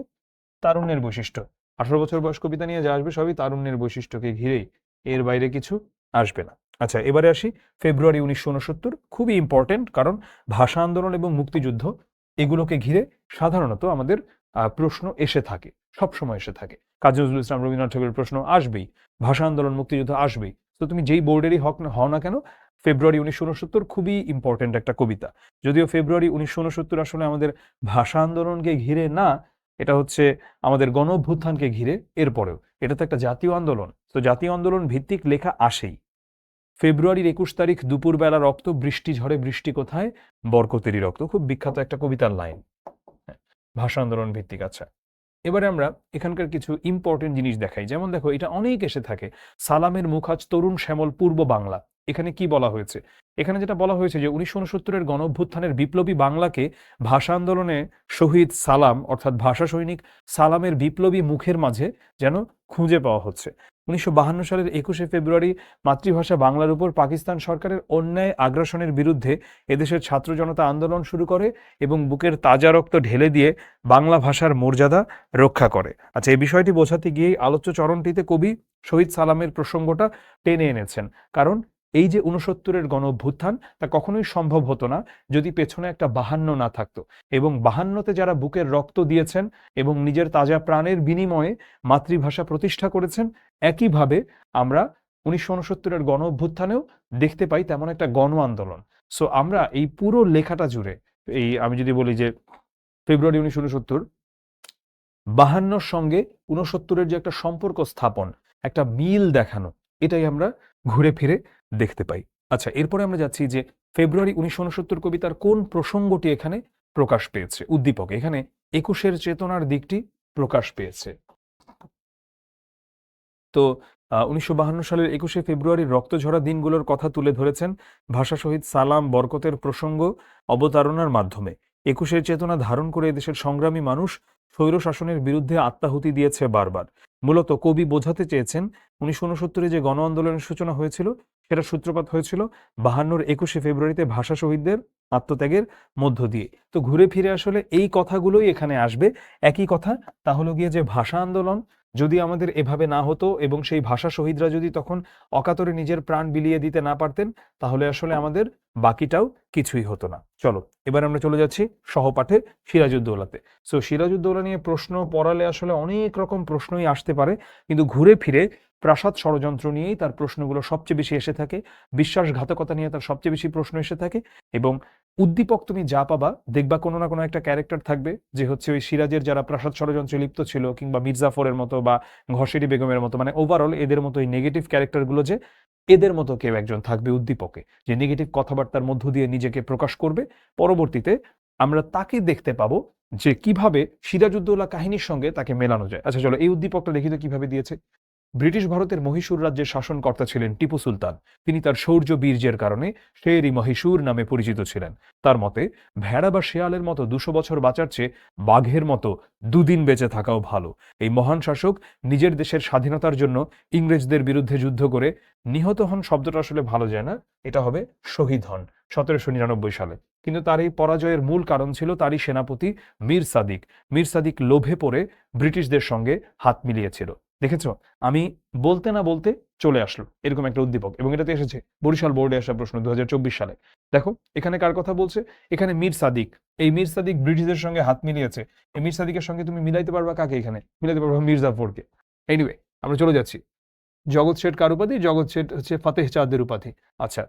তারুণ্যের বৈশিষ্ট্য 18 বছর বয়স কবিতা নিয়ে যা আসবে সবই তারুণ্যের বৈশিষ্ট্যকে ঘিরেই, এর বাইরে কিছু আসবে না। আচ্ছা, এবারে আসি ফেব্রুয়ারি 1969। খুবই ইম্পর্টেন্ট, কারণ ভাষা আন্দোলন এবং মুক্তিযুদ্ধ এগুলোকে ঘিরে সাধারণত আমাদের প্রশ্ন এসে থাকে, সব সময় এসে থাকে। কাজী নজরুল ইসলাম, রবীন্দ্রনাথ ঠাকুরের প্রশ্ন আসবেই, ভাষা আন্দোলন মুক্তিযুদ্ধ আসবেই। তো তুমি যেই বোর্ডেরই হও না কেন, ফেব্রুয়ারি 1969 খুবই ইম্পর্টেন্ট একটা কবিতা। যদিও ফেব্রুয়ারি 1969 আসলে আমাদের ভাষা আন্দোলনকে ঘিরে না, এটা হচ্ছে আমাদের গণ অভ্যুত্থানকে ঘিরে। এরপরেও এটা তো একটা জাতীয় আন্দোলন, তো জাতীয় আন্দোলন ভিত্তিক লেখা আসেই। ফেব্রুয়ারির 21 তারিখ দুপুরবেলা রক্ত বৃষ্টি ঝরে বৃষ্টি কোথায়, বরকতেরই রক্ত, খুব বিখ্যাত একটা কবিতার লাইন। হ্যাঁ, ভাষা আন্দোলন ভিত্তিক। আচ্ছা, এবারে আমরা এখানকার কিছু ইম্পর্টেন্ট জিনিস দেখাই। যেমন দেখো, এটা অনেক এসে থাকে, সালামের মুখ আজ তরুণ শ্যামল পূর্ব বাংলা। এখানে কি বলা হয়েছে? এখানে যেটা বলা হয়েছে যে 1969-এর গণ অভ্যুত্থানের বিপ্লবী বাংলাকে ভাষা আন্দোলনে শহীদ সালাম, অর্থাৎ ভাষা সৈনিক সালামের বিপ্লবী মুখের মাঝে যেন খুঁজে পাওয়া হচ্ছে। 1952 সালের 21শে ফেব্রুয়ারি মাতৃভাষা বাংলার উপর পাকিস্তান সরকারের অন্যায় আগ্রাসনের বিরুদ্ধে এদেশের ছাত্র জনতা আন্দোলন শুরু করে এবং বুকের তাজা রক্ত ঢেলে দিয়ে বাংলা ভাষার মর্যাদা রক্ষা করে। আচ্ছা, এই বিষয়টি বোঝাতে গিয়েই আলোচ্য চরণটিতে কবি শহীদ সালামের প্রসঙ্গটা টেনে এনেছেন, কারণ এই যে 69-এর গণ অভ্যুত্থান তা কখনোই সম্ভব হতো না যদি পেছনে একটা 52 না থাকতো, এবং 52-তে যারা বুকের রক্ত দিয়েছেন এবং নিজের তাজা প্রাণের বিনিময়ে মাতৃভাষা প্রতিষ্ঠা করেছেন, একইভাবে আমরা 1969-এর গণ অভ্যুত্থানেও দেখতে পাই তেমন একটা গণ আন্দোলন। সো আমরা এই পুরো লেখাটা জুড়ে, এই আমি যদি বলি যে ফেব্রুয়ারি 1969, 52-র সঙ্গে 69-এর যে একটা সম্পর্ক স্থাপন, একটা মিল দেখানো, এটাই আমরা ঘুরে ফিরে দেখতে পাই। আচ্ছা, এরপরে আমরা যাচ্ছি যে ফেব্রুয়ারি 1969 কবিতার কোন প্রসঙ্গটি এখানে প্রকাশ পেয়েছে উদ্দীপকে। এখানে 21-এর চেতনার দিকটি প্রকাশ পেয়েছে। তো 1952 সালের 21শে ফেব্রুয়ারির রক্তঝরা দিনগুলোর কথা তুলে ধরেছেন ভাষা শহীদ সালাম বরকতের প্রসঙ্গ অবতারণার মাধ্যমে। 21-এর চেতনা ধারণ করে এদেশের সংগ্রামী মানুষ স্বৈর শাসনের বিরুদ্ধে আত্মাহুতি দিয়েছে বারবার। মূলত কবি বোঝাতে চেয়েছেন 1969-এ যে গণ আন্দোলনের সূচনা হয়েছিল সেটা সূত্রপাত হয়েছিল 52-র 21শে ফেব্রুয়ারিতে ভাষা শহীদদের আত্মত্যাগের মধ্য দিয়ে। তো ঘুরে ফিরে আসলে এই কথাগুলোই এখানে আসবে। একই কথা, তা হলো গিয়ে যে ভাষা আন্দোলন যদি আমাদের এভাবে না হতো এবং সেই ভাষা শহীদরা যদি তখন অকাতরে নিজের প্রাণ বিলিয়ে দিতে না পারতেন, তাহলে আসলে আমাদের বাকিটাও কিছুই হতো না। চলো এবার আমরা চলে যাচ্ছি সহপাঠে সিরাজউদ্দৌলাতে। সো সিরাজউদ্দৌলা নিয়ে প্রশ্ন পড়ালে আসলে অনেক রকম প্রশ্নই আসতে পারে, কিন্তু ঘুরে ফিরে প্রাসাদ ষড়যন্ত্র নিয়েই তার প্রশ্নগুলো সবচেয়ে বেশি এসে থাকে, বিশ্বাসঘাতকতা নিয়ে তার সবচেয়ে বেশি প্রশ্ন এসে থাকে, এবং উদ্দীপক তুমি যা পাবা দেখবা কোনো না কোনো একটা ক্যারেক্টার থাকবে যে হচ্ছে ওই সিরাজের যারা প্রাসাদ ষড়যন্ত্রে লিপ্ত ছিল, কিংবা মির্জাফরের মতো বা ঘসেরি বেগমের মতো, মানে ওভারঅল এদের মতো এই নেগেটিভ ক্যারেক্টারগুলো যে এদের মতো কেউ একজন থাকবে উদ্দীপকে, যে নেগেটিভ কথাবার্তার মধ্য দিয়ে নিজেকে প্রকাশ করবে। পরবর্তীতে আমরা তাকে দেখতে পাবো যে কিভাবে সিরাজউদ্দৌলা কাহিনীর সঙ্গে তাকে মেলানো যায়। আচ্ছা চলো এই উদ্দীপকটা দেখি তো কিভাবে দিয়েছে। ব্রিটিশ ভারতের মহীশূর রাজ্যের শাসনকর্তা ছিলেন টিপু সুলতান। তিনি তার শৌর্য বীর্যের কারণে শের ই মহীশূর নামে পরিচিত ছিলেন। তার মতে ভেড়া বা শেয়ালের মতো 200 বছর বাঁচার চেয়ে বাঘের মতো দুদিন বেঁচে থাকাও ভালো। এই মহান শাসক নিজের দেশের স্বাধীনতার জন্য ইংরেজদের বিরুদ্ধে যুদ্ধ করে নিহত হন, শব্দটা আসলে ভালো যায় না, এটা হবে শহীদ হন 1799 সালে। কিন্তু তার এই পরাজয়ের মূল কারণ ছিল তারই সেনাপতি মীর সাদিক। মীর সাদিক লোভে পড়ে ব্রিটিশদের সঙ্গে হাত মিলিয়েছিল। দেখেছো, আমি বলতে না বলতে চলে আসলো এরকম একটা উদ্দীপক, এবং এটাতে এসেছে বরিশাল বোর্ডে আসা প্রশ্ন 2024 সালে। দেখো এখানে কার কথা বলছে, এখানে মীর সাদিক। এই মীর সাদিক ব্রিটিশদের সঙ্গে হাত মিলিয়েছে। এই মীর সাদিকের সঙ্গে তুমি মিলাইতে পারবা কাকে? এখানে মিলাইতে পারবা মির্জাফরকে। এনিওয়ে আমরা চলে যাচ্ছি। জগৎ শেঠ কার উপাধি? জগৎ শেঠ হচ্ছে ফাতেহ চাঁদের উপাধি। আচ্ছা,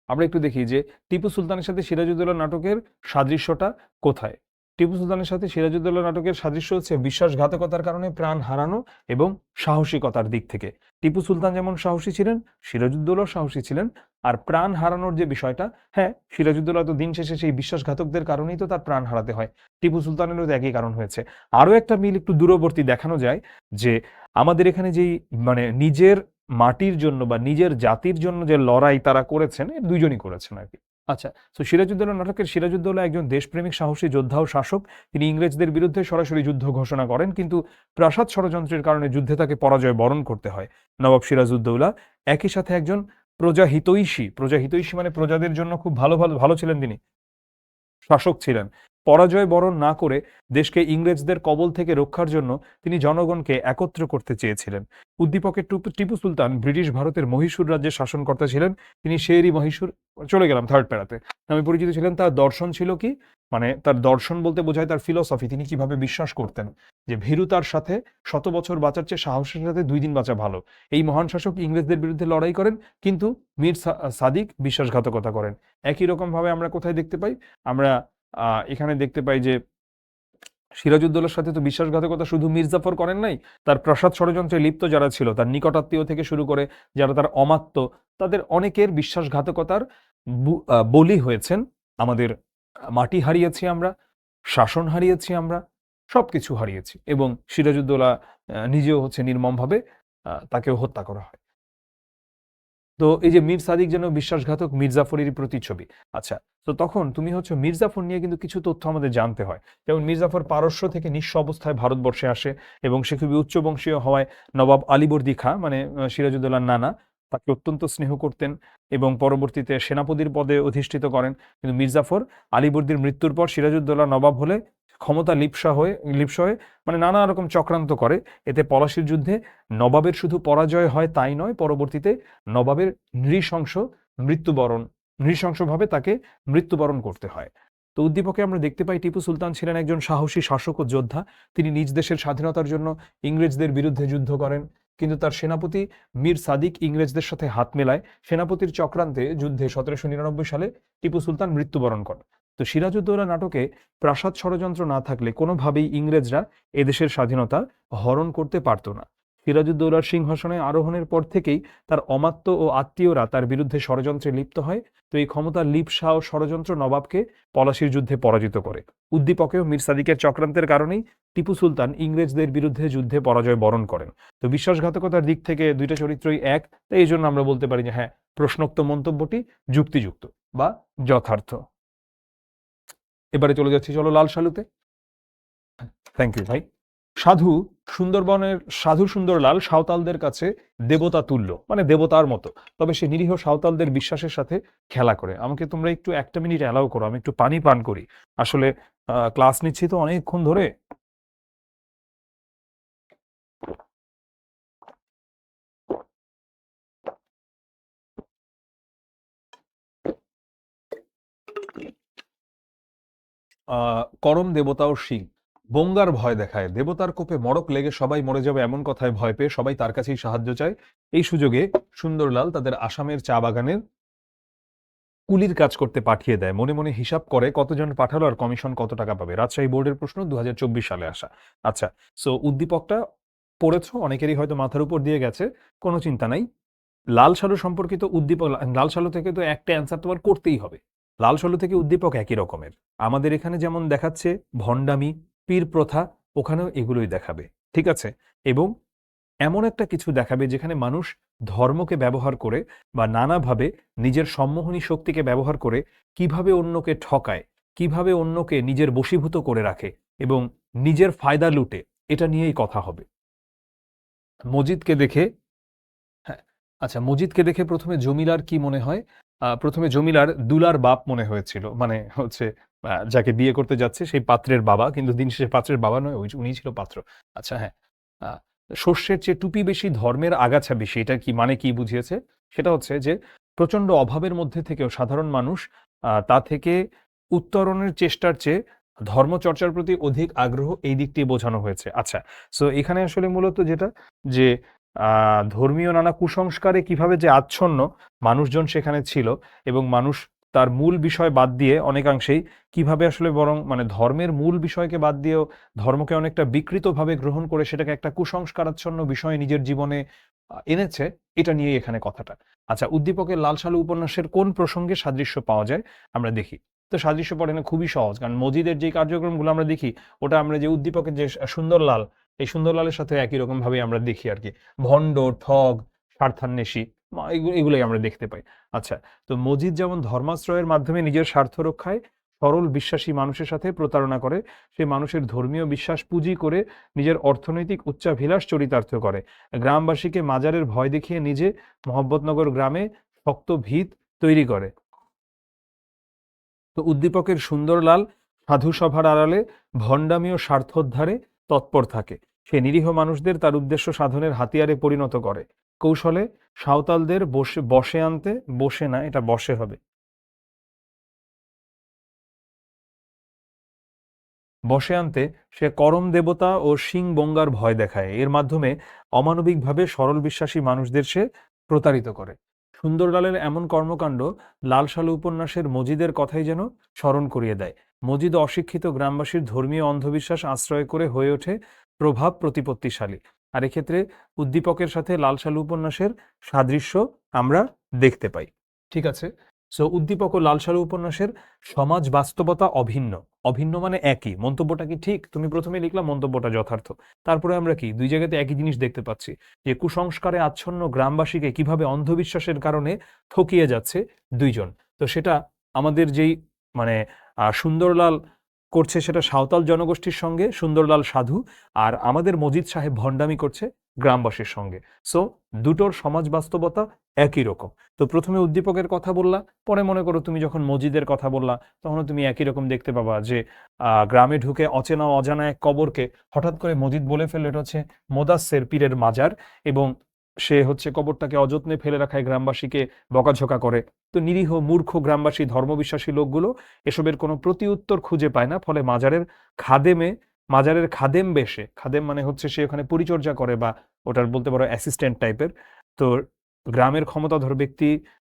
আমরা একটু দেখি যে টিপু সুলতানের সাথে সিরাজউদ্দৌলা নাটকের সাদৃশ্যটা কোথায়। টিপু সুলতানের সাথে সিরাজউদ্দৌলা নাটকের সাদৃশ্য হচ্ছে বিশ্বাসঘাতকতার কারণে প্রাণ হারানো এবং সাহসিকতার দিক থেকে। টিপু সুলতান যেমন সাহসী ছিলেন, সিরাজউদ্দৌলাও সাহসী ছিলেন। আর প্রাণ হারানোর যে বিষয়টা, হ্যাঁ সিরাজউদ্দৌলা তো দিন শেষে সেই বিশ্বাসঘাতকদের কারণেই তো তার প্রাণ হারাতে হয়। টিপু সুলতানেরও তো একই কারণ হয়েছে। আরও একটা মিল একটু দূরবর্তী দেখানো যায় যে আমাদের এখানে যেই মানে নিজের মাটির জন্য বা নিজের জাতির জন্য যে লড়াই তারা করেছেন, এর দুইজনই করেছেন আর কি। আচ্ছা, তো সিরাজউদ্দৌলা নাটকের সিরাজউদ্দৌলা একজন দেশপ্রেমিক সাহসী যোদ্ধা ও শাসক। তিনি ইংরেজদের বিরুদ্ধে সরাসরি যুদ্ধ ঘোষণা করেন, কিন্তু প্রাসাদ ষড়যন্ত্রের কারণে যুদ্ধে তাকে পরাজয় বরণ করতে হয়। নবাব সিরাজউদ্দৌলা একই সাথে একজন প্রজাহিতৈষী, প্রজাহিতৈষী মানে প্রজাদের জন্য খুব ভালো ভালো ভালো ছিলেন তিনি, শাসক ছিলেন। পরাজয় বরণ না করে দেশকে ইংরেজদের কবল থেকে রক্ষার জন্য তিনি জনগণকে একত্র করতে চেয়েছিলেন। উদ্দীপকের টিপু সুলতান ব্রিটিশ ভারতের মহীশূর রাজ্যের শাসনকর্তা ছিলেন। তিনি শের ই মহীশূর, চলে গেলাম থার্ড প্যারাতে, নামে পরিচিত ছিলেন। তার দর্শন ছিল কি, মানে তার দর্শন বলতে বোঝায় তার ফিলসফি। তিনি কিভাবে বিশ্বাস করতেন যে ভীরুতার সাথে 100 বছর বাঁচার চেয়ে সাহসের সাথে 2 দিন বাঁচা ভালো। এই মহান শাসক ইংরেজদের বিরুদ্ধে লড়াই করেন, কিন্তু মীর সাদিক বিশ্বাসঘাতকতা করেন। একই রকম ভাবে আমরা কোথায় দেখতে পাই? আমরা এখানে দেখতে পাই যে সিরাজউদ্দৌলার সাথে তো বিশ্বাসঘাতকতা শুধু মির্জাফর করেন নাই, তার প্রাসাদ ষড়যন্ত্রে লিপ্ত যারা ছিল, তার নিকটাত্মীয় থেকে শুরু করে যারা তার অমাত্য, তাদের অনেকের বিশ্বাসঘাতকতার বলি হয়েছেন। আমাদের মাটি হারিয়েছি আমরা, শাসন হারিয়েছি আমরা, সবকিছু হারিয়েছি, এবং সিরাজউদ্দৌলা নিজেও হচ্ছে নির্মমভাবে তাকেও হত্যা করা হয়। তো এই যে মীর সাদিক যেন বিশ্বাসঘাতক মির্জাফরেরই প্রতিচ্ছবি। আচ্ছা, তো তখন তুমি হচ্ছে মির্জাফর নিয়ে কিন্তু কিছু তথ্য আমাদের জানতে হয়। যেমন মির্জাফর পারস্য থেকে নিঃস্ব অবস্থায় ভারতবর্ষে আসে, এবং সে খুবই উচ্চ বংশীয় হওয়ায় নবাব আলীবর্দী খাঁ মানে সিরাজউদ্দৌলার নানা তাকে অত্যন্ত স্নেহ করতেন এবং পরবর্তীতে সেনাপতির পদে অধিষ্ঠিত করেন। কিন্তু মির্জাফর আলীবর্দীর মৃত্যুর পর সিরাজউদ্দৌলা নবাব হলে ক্ষমতা লিপ্সা হয়ে মানে নানা রকম চক্রান্ত করে। এতে পলাশীর যুদ্ধে নবাবের শুধু পরাজয় হয় তাই নয়, পরবর্তীতে নবাবের নৃশংসভাবে তাকে মৃত্যুবরণ করতে হয়। তো উদ্দীপকে আমরা দেখতে পাই টিপু সুলতান ছিলেন একজন সাহসী শাসক ও যোদ্ধা। তিনি নিজ দেশের স্বাধীনতার জন্য ইংরেজদের বিরুদ্ধে যুদ্ধ করেন, কিন্তু তার সেনাপতি মীর সাদিক ইংরেজদের সাথে হাত মেলায়। সেনাপতির চক্রান্তে যুদ্ধে 1799 সালে টিপু সুলতান মৃত্যুবরণ করেন। তো সিরাজউদ্দৌলা নাটকে প্রাসাদ ষড়যন্ত্র না থাকলে কোনোভাবেই ইংরেজরা এদেশের স্বাধীনতা হরণ করতে পারত না। সিরাজউদ্দৌলার সিংহাসনে আরোহণের পর থেকেই তার অমাত্য ও আত্মীয়রা তার বিরুদ্ধে ষড়যন্ত্রে লিপ্ত হয়। তো এই ক্ষমতার লিপ্সা ও ষড়যন্ত্র নবাবকে পলাশীর যুদ্ধে পরাজিত করে। উদ্দীপকেও মীর সাদিকের চক্রান্তের কারণেই টিপু সুলতান ইংরেজদের বিরুদ্ধে যুদ্ধে পরাজয় বরণ করেন। তো বিশ্বাসঘাতকতার দিক থেকে দুইটা চরিত্রই এক, তাই এই জন্য আমরা বলতে পারি যে হ্যাঁ, প্রশ্নোক্ত মন্তব্যটি যুক্তিযুক্ত বা যথার্থ। এবারে চলে যাচ্ছি, চলো লাল সালুতে। থ্যাংক ইউ ভাই। সাধু সুন্দরলাল সাঁওতালদের কাছে দেবতা তুল্য, মানে দেবতার মতো। তবে সে নিরীহ সাঁওতালদের বিশ্বাসের সাথে খেলা করে। আমাকে তোমরা একটু 1টা মিনিট অ্যালাউ করো, আমি একটু পানি পান করি। আসলে ক্লাস নিচ্ছি তো অনেকক্ষণ ধরে। করম দেবতা ও সিং বঙ্গার ভয় দেখায়। দেবতার কোপে মড়ক লেগে সবাই মরে যাবে এমন কথায় ভয় পেয়ে সবাই তার কাছেই সাহায্য চায়। এই সুযোগে সুন্দরলাল তাদের আসামের চা বাগানের কুলির কাজ করতে পাঠিয়ে দেয়। মনে মনে হিসাব করে কতজন পাঠালো আর কমিশন কত টাকা পাবে। রাজশাহী বোর্ডের প্রশ্ন, 2024 সালে আসা। আচ্ছা, সো উদ্দীপকটা পড়েছো, অনেকেরই হয়তো মাথার উপর দিয়ে গেছে, কোনো চিন্তা নাই। লাল সালু সম্পর্কিত উদ্দীপক, লাল সালু থেকে তো একটা অ্যান্সার তোমার করতেই হবে। লাল সালু থেকে উদ্দীপক একই রকমের। আমাদের এখানে যেমন দেখাচ্ছে ভণ্ডামি, পীর প্রথা, ওখানেও এগুলোই দেখাবে। ঠিক আছে? এবং এমন একটা কিছু দেখাবে যেখানে মানুষ ধর্মকে ব্যবহার করে বা নানাভাবে নিজের সম্মোহনী শক্তিকে ব্যবহার করে কিভাবে অন্যকে ঠকায়, কিভাবে অন্যকে নিজের বশীভূত করে রাখে এবং নিজের ফায়দা লুটে, এটা নিয়েই কথা হবে। মজিদকে দেখে হ্যাঁ, আচ্ছা, মজিদকে দেখে প্রথমে জমিলার কি মনে হয়? প্রথমে জমিলার দুলার বাপ মনে হয়েছিল, মানে হচ্ছে যাকে বিয়ে করতে যাচ্ছে সেই পাত্রের বাবা, কিন্তু দিন শেষে পাত্রের বাবা নয়, উনি ছিল পাত্র। আচ্ছা, হ্যাঁ। শস্যের চেয়ে টুপি বেশি, ধর্মের আগাছা বেশি, এটা কি মানে কি বুঝিয়েছে? সেটা হচ্ছে যে প্রচন্ড অভাবের মধ্যে থেকেও সাধারণ মানুষ তা থেকে উত্তরণের চেষ্টার চেয়ে ধর্মচর্চার প্রতি অধিক আগ্রহ, এই দিকটি বোঝানো হয়েছে। আচ্ছা, সো এখানে আসলে মূলত যেটা যে ধর্মীয় নানা কুসংস্কারে কিভাবে যে আচ্ছন্ন মানুষজন সেখানে ছিল এবং মানুষ তার মূল বিষয় বাদ দিয়ে অনেকাংশেই কিভাবে আসলে বরং মানে ধর্মের মূল বিষয়কে বাদ দিয়েও ধর্মকে অনেকটা বিকৃতভাবে গ্রহণ করে সেটাকে একটা কুসংস্কারাচ্ছন্ন বিষয় নিজের জীবনে এনেছে, এটা নিয়েই এখানে কথাটা। আচ্ছা, উদ্দীপকের লাল সালু উপন্যাসের কোন প্রসঙ্গে সাদৃশ্য পাওয়া যায় আমরা দেখি। তো সাদৃশ্য পড়ে না খুবই সহজ, কারণ মজিদের যে কার্যক্রমগুলো আমরা দেখি ওটা আমরা যে উদ্দীপকের যে সুন্দরলাল, এই সুন্দরলালের সাথে একই রকম ভাবে আমরা দেখি আর কি। ভণ্ড, ঠগ, স্বার্থান্বেষী, এগুলোই আমরা দেখতে পাই। আচ্ছা, তো মজিদ যেমন ধর্মাশ্রয়ের মাধ্যমে নিজের স্বার্থ রক্ষায় সরল বিশ্বাসী মানুষের সাথে প্রতারণা করে, সে মানুষের ধর্মীয় বিশ্বাস পুঁজি করে নিজের অর্থনৈতিক উচ্চাভিলাষ চরিতার্থ করে। গ্রামবাসীকে মাজারের ভয় দেখিয়ে নিজে মোহাম্মদনগর গ্রামে শক্ত ভিত তৈরি করে। তো উদ্দীপকের সুন্দরলাল সাধু সভার আড়ালে ভণ্ডামি ও স্বার্থোদ্ধারে তৎপর থাকে। সে নিরীহ মানুষদের তার উদ্দেশ্য সাধনের হাতিয়ারে পরিণত করে। কৌশলে সাঁওতালদের বসে আনতে, বসে না, এটা বসে হবে, বসে আনতে সে করম দেবতা ও সিং বঙ্গার ভয় দেখায়। এর মাধ্যমে অমানবিকভাবে সরল বিশ্বাসী মানুষদের সে প্রতারিত করে। সুন্দরলালের এমন কর্মকাণ্ড লাল সালু উপন্যাসের মজিদের কথাই যেন স্মরণ করিয়ে দেয়। মজিদ অশিক্ষিত গ্রামবাসীর ধর্মীয় অন্ধবিশ্বাস আশ্রয় করে হয়ে ওঠে প্রভাব প্রতিপত্তিশালী। আর এক্ষেত্রে উদ্দীপকের সাথে লাল সালু উপন্যাসের সাদৃশ্য আমরা দেখতে পাই। ঠিক আছে, সো উদ্দীপক ও লাল সালু উপন্যাসের সমাজ বাস্তবতা অভিন্ন। অভিন্ন মানে একই। মন্তব্যটা কি ঠিক? তুমি প্রথমে লিখলাম মন্তব্যটা যথার্থ। তারপরে আমরা কি দুই জায়গাতে একই জিনিস দেখতে পাচ্ছি, যে কুসংস্কারে আচ্ছন্ন গ্রামবাসীকে কিভাবে অন্ধবিশ্বাসের কারণে ঠকিয়ে যাচ্ছে দুইজন। তো সেটা আমাদের যেই মানে সুন্দরলাল করছে সেটা সাঁওতাল জনগোষ্ঠীর সঙ্গে সুন্দরলাল সাধু, আর আমাদের মজিদ সাহেব ভণ্ডামি করছে গ্রামবাসীর সঙ্গে। সো দুটোর সমাজ বাস্তবতা একই রকম। তো প্রথমে উদ্দীপকের কথা বললা, পরে মনে করো তুমি যখন মসজিদের কথা বললা, তখন তুমি একই রকম দেখতে পাবা যে গ্রামে ঢুকে অচেনা অজানা এক কবরকে হঠাৎ করে মসজিদ বলে ফেললো এটা হচ্ছে মোদাস্সের পীরের মাজার, এবং সে হচ্ছে কবরটাকে অযত্নে ফেলে রাখায় গ্রামবাসীকে বকাঝকা করে। তো নিরীহ মূর্খ গ্রামবাসী ধর্মবিশ্বাসী লোকগুলো এসবের কোনো প্রতি উত্তর খুঁজে পায় না, ফলে মাজারের খাদেম বেশে, খাদেম মানে হচ্ছে সে ওখানে পরিচর্যা করে বা ওটার বলতে পারো অ্যাসিস্ট্যান্ট টাইপের, তো গ্রামের ক্ষমতাধর ব্যক্তি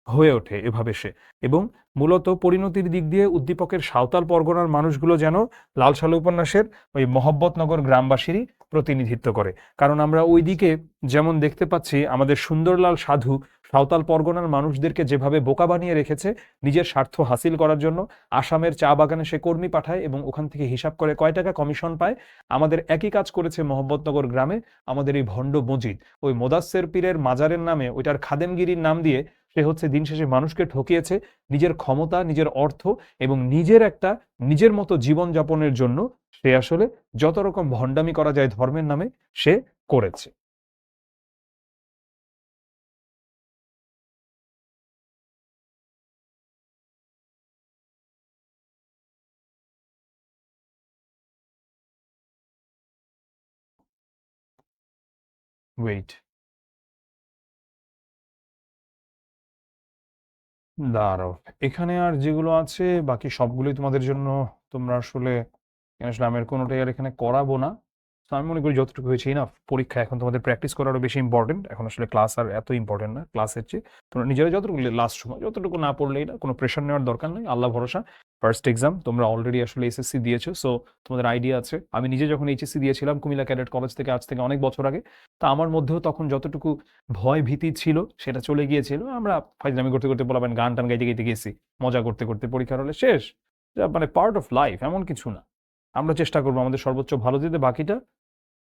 হয়ে ওঠে এভাবে সে। এবং মূলত পরিণতির দিক দিয়ে উদ্দীপকের সাঁওতাল পরগনার মানুষগুলো যেন লাল সালু উপন্যাসের ওই মহব্বতনগর গ্রামবাসীরই প্রতিনিধিত্ব করে। কারণ আমরা ওইদিকে যেমন দেখতে পাচ্ছি আমাদের সুন্দরলাল সাধু সাঁওতাল পরগনার মানুষদেরকে যেভাবে বোকা বানিয়ে রেখেছে নিজের স্বার্থ হাসিল করার জন্য, আসামের চা বাগানে সে কর্মী পাঠায় এবং ওখান থেকে হিসাব করে কয় টাকা কমিশন পায়। আমাদের একই কাজ করেছে মহব্বতনগর গ্রামে আমাদের এই ভণ্ড মজিদ, ওই মোদাস্সের পীরের মাজারের নামে ওইটার খাদেমগিরির নাম দিয়ে সে হচ্ছে দিন শেষে মানুষকে ঠকিয়েছে নিজের ক্ষমতা, নিজের অর্থ এবং নিজের মতো জীবনযাপনের জন্য। সে আসলে যত রকম ভণ্ডামি করা যায় ধর্মের নামে সে করেছে। ওয়েট, দাঁড়াও, এখানে আর যেগুলো আছে বাকি সবগুলোই তোমাদের জন্য, তোমরা আসলে আসলে আমি আর কোনোটাই আর এখানে করাবো না। তো আমি মনে করি যতটুকু হয়েছে না, পরীক্ষা এখন তোমাদের প্র্যাকটিস করা আরো বেশি ইম্পর্টেন্ট, এখন আসলে ক্লাস আর এত ইম্পর্টেন্ট না ক্লাসের চেয়ে। তোমরা নিজেরা যতটুকু লাস্ট সময় যতটুকু না পড়লেই না, কোনো প্রেশার নেওয়ার দরকার নেই, আল্লাহ ভরসা। ফার্স্ট এক্সাম তোমরা অলরেডি আসলে এসএসসি দিয়েছো, সো তোমাদের আইডিয়া আছে। আমি নিজে যখন এইচএসসি দিয়েছিলাম কুমিল্লা ক্যাডেট কলেজ থেকে, আজ থেকে অনেক বছর আগে, তা আমার মধ্যেও তখন যতটুকু ভয় ভীতি ছিল সেটা চলে গিয়েছিল। আমরা ফাইজলামি করতে করতে বলবেন গান টান গাইতে গাইতে গেছি, মজা করতে করতে পরীক্ষার হলে শেষ। যা মানে পার্ট অফ লাইফ, এমন কিছু না। আমরা চেষ্টা করবো আমাদের সর্বোচ্চ ভালো দিতে, বাকিটা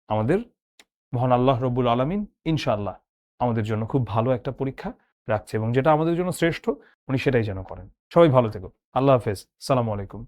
আমাদের মহান আল্লাহ রব্বুল আলামিন ইনশাআল্লাহ আমাদের জন্য খুব ভালো একটা পরীক্ষা রাখছে, এবং যেটা আমাদের জন্য শ্রেষ্ঠ উনি সেটাই যেন করেন। সবাই ভালো থেকো, আল্লাহ হাফেজ, সালামু আলাইকুম।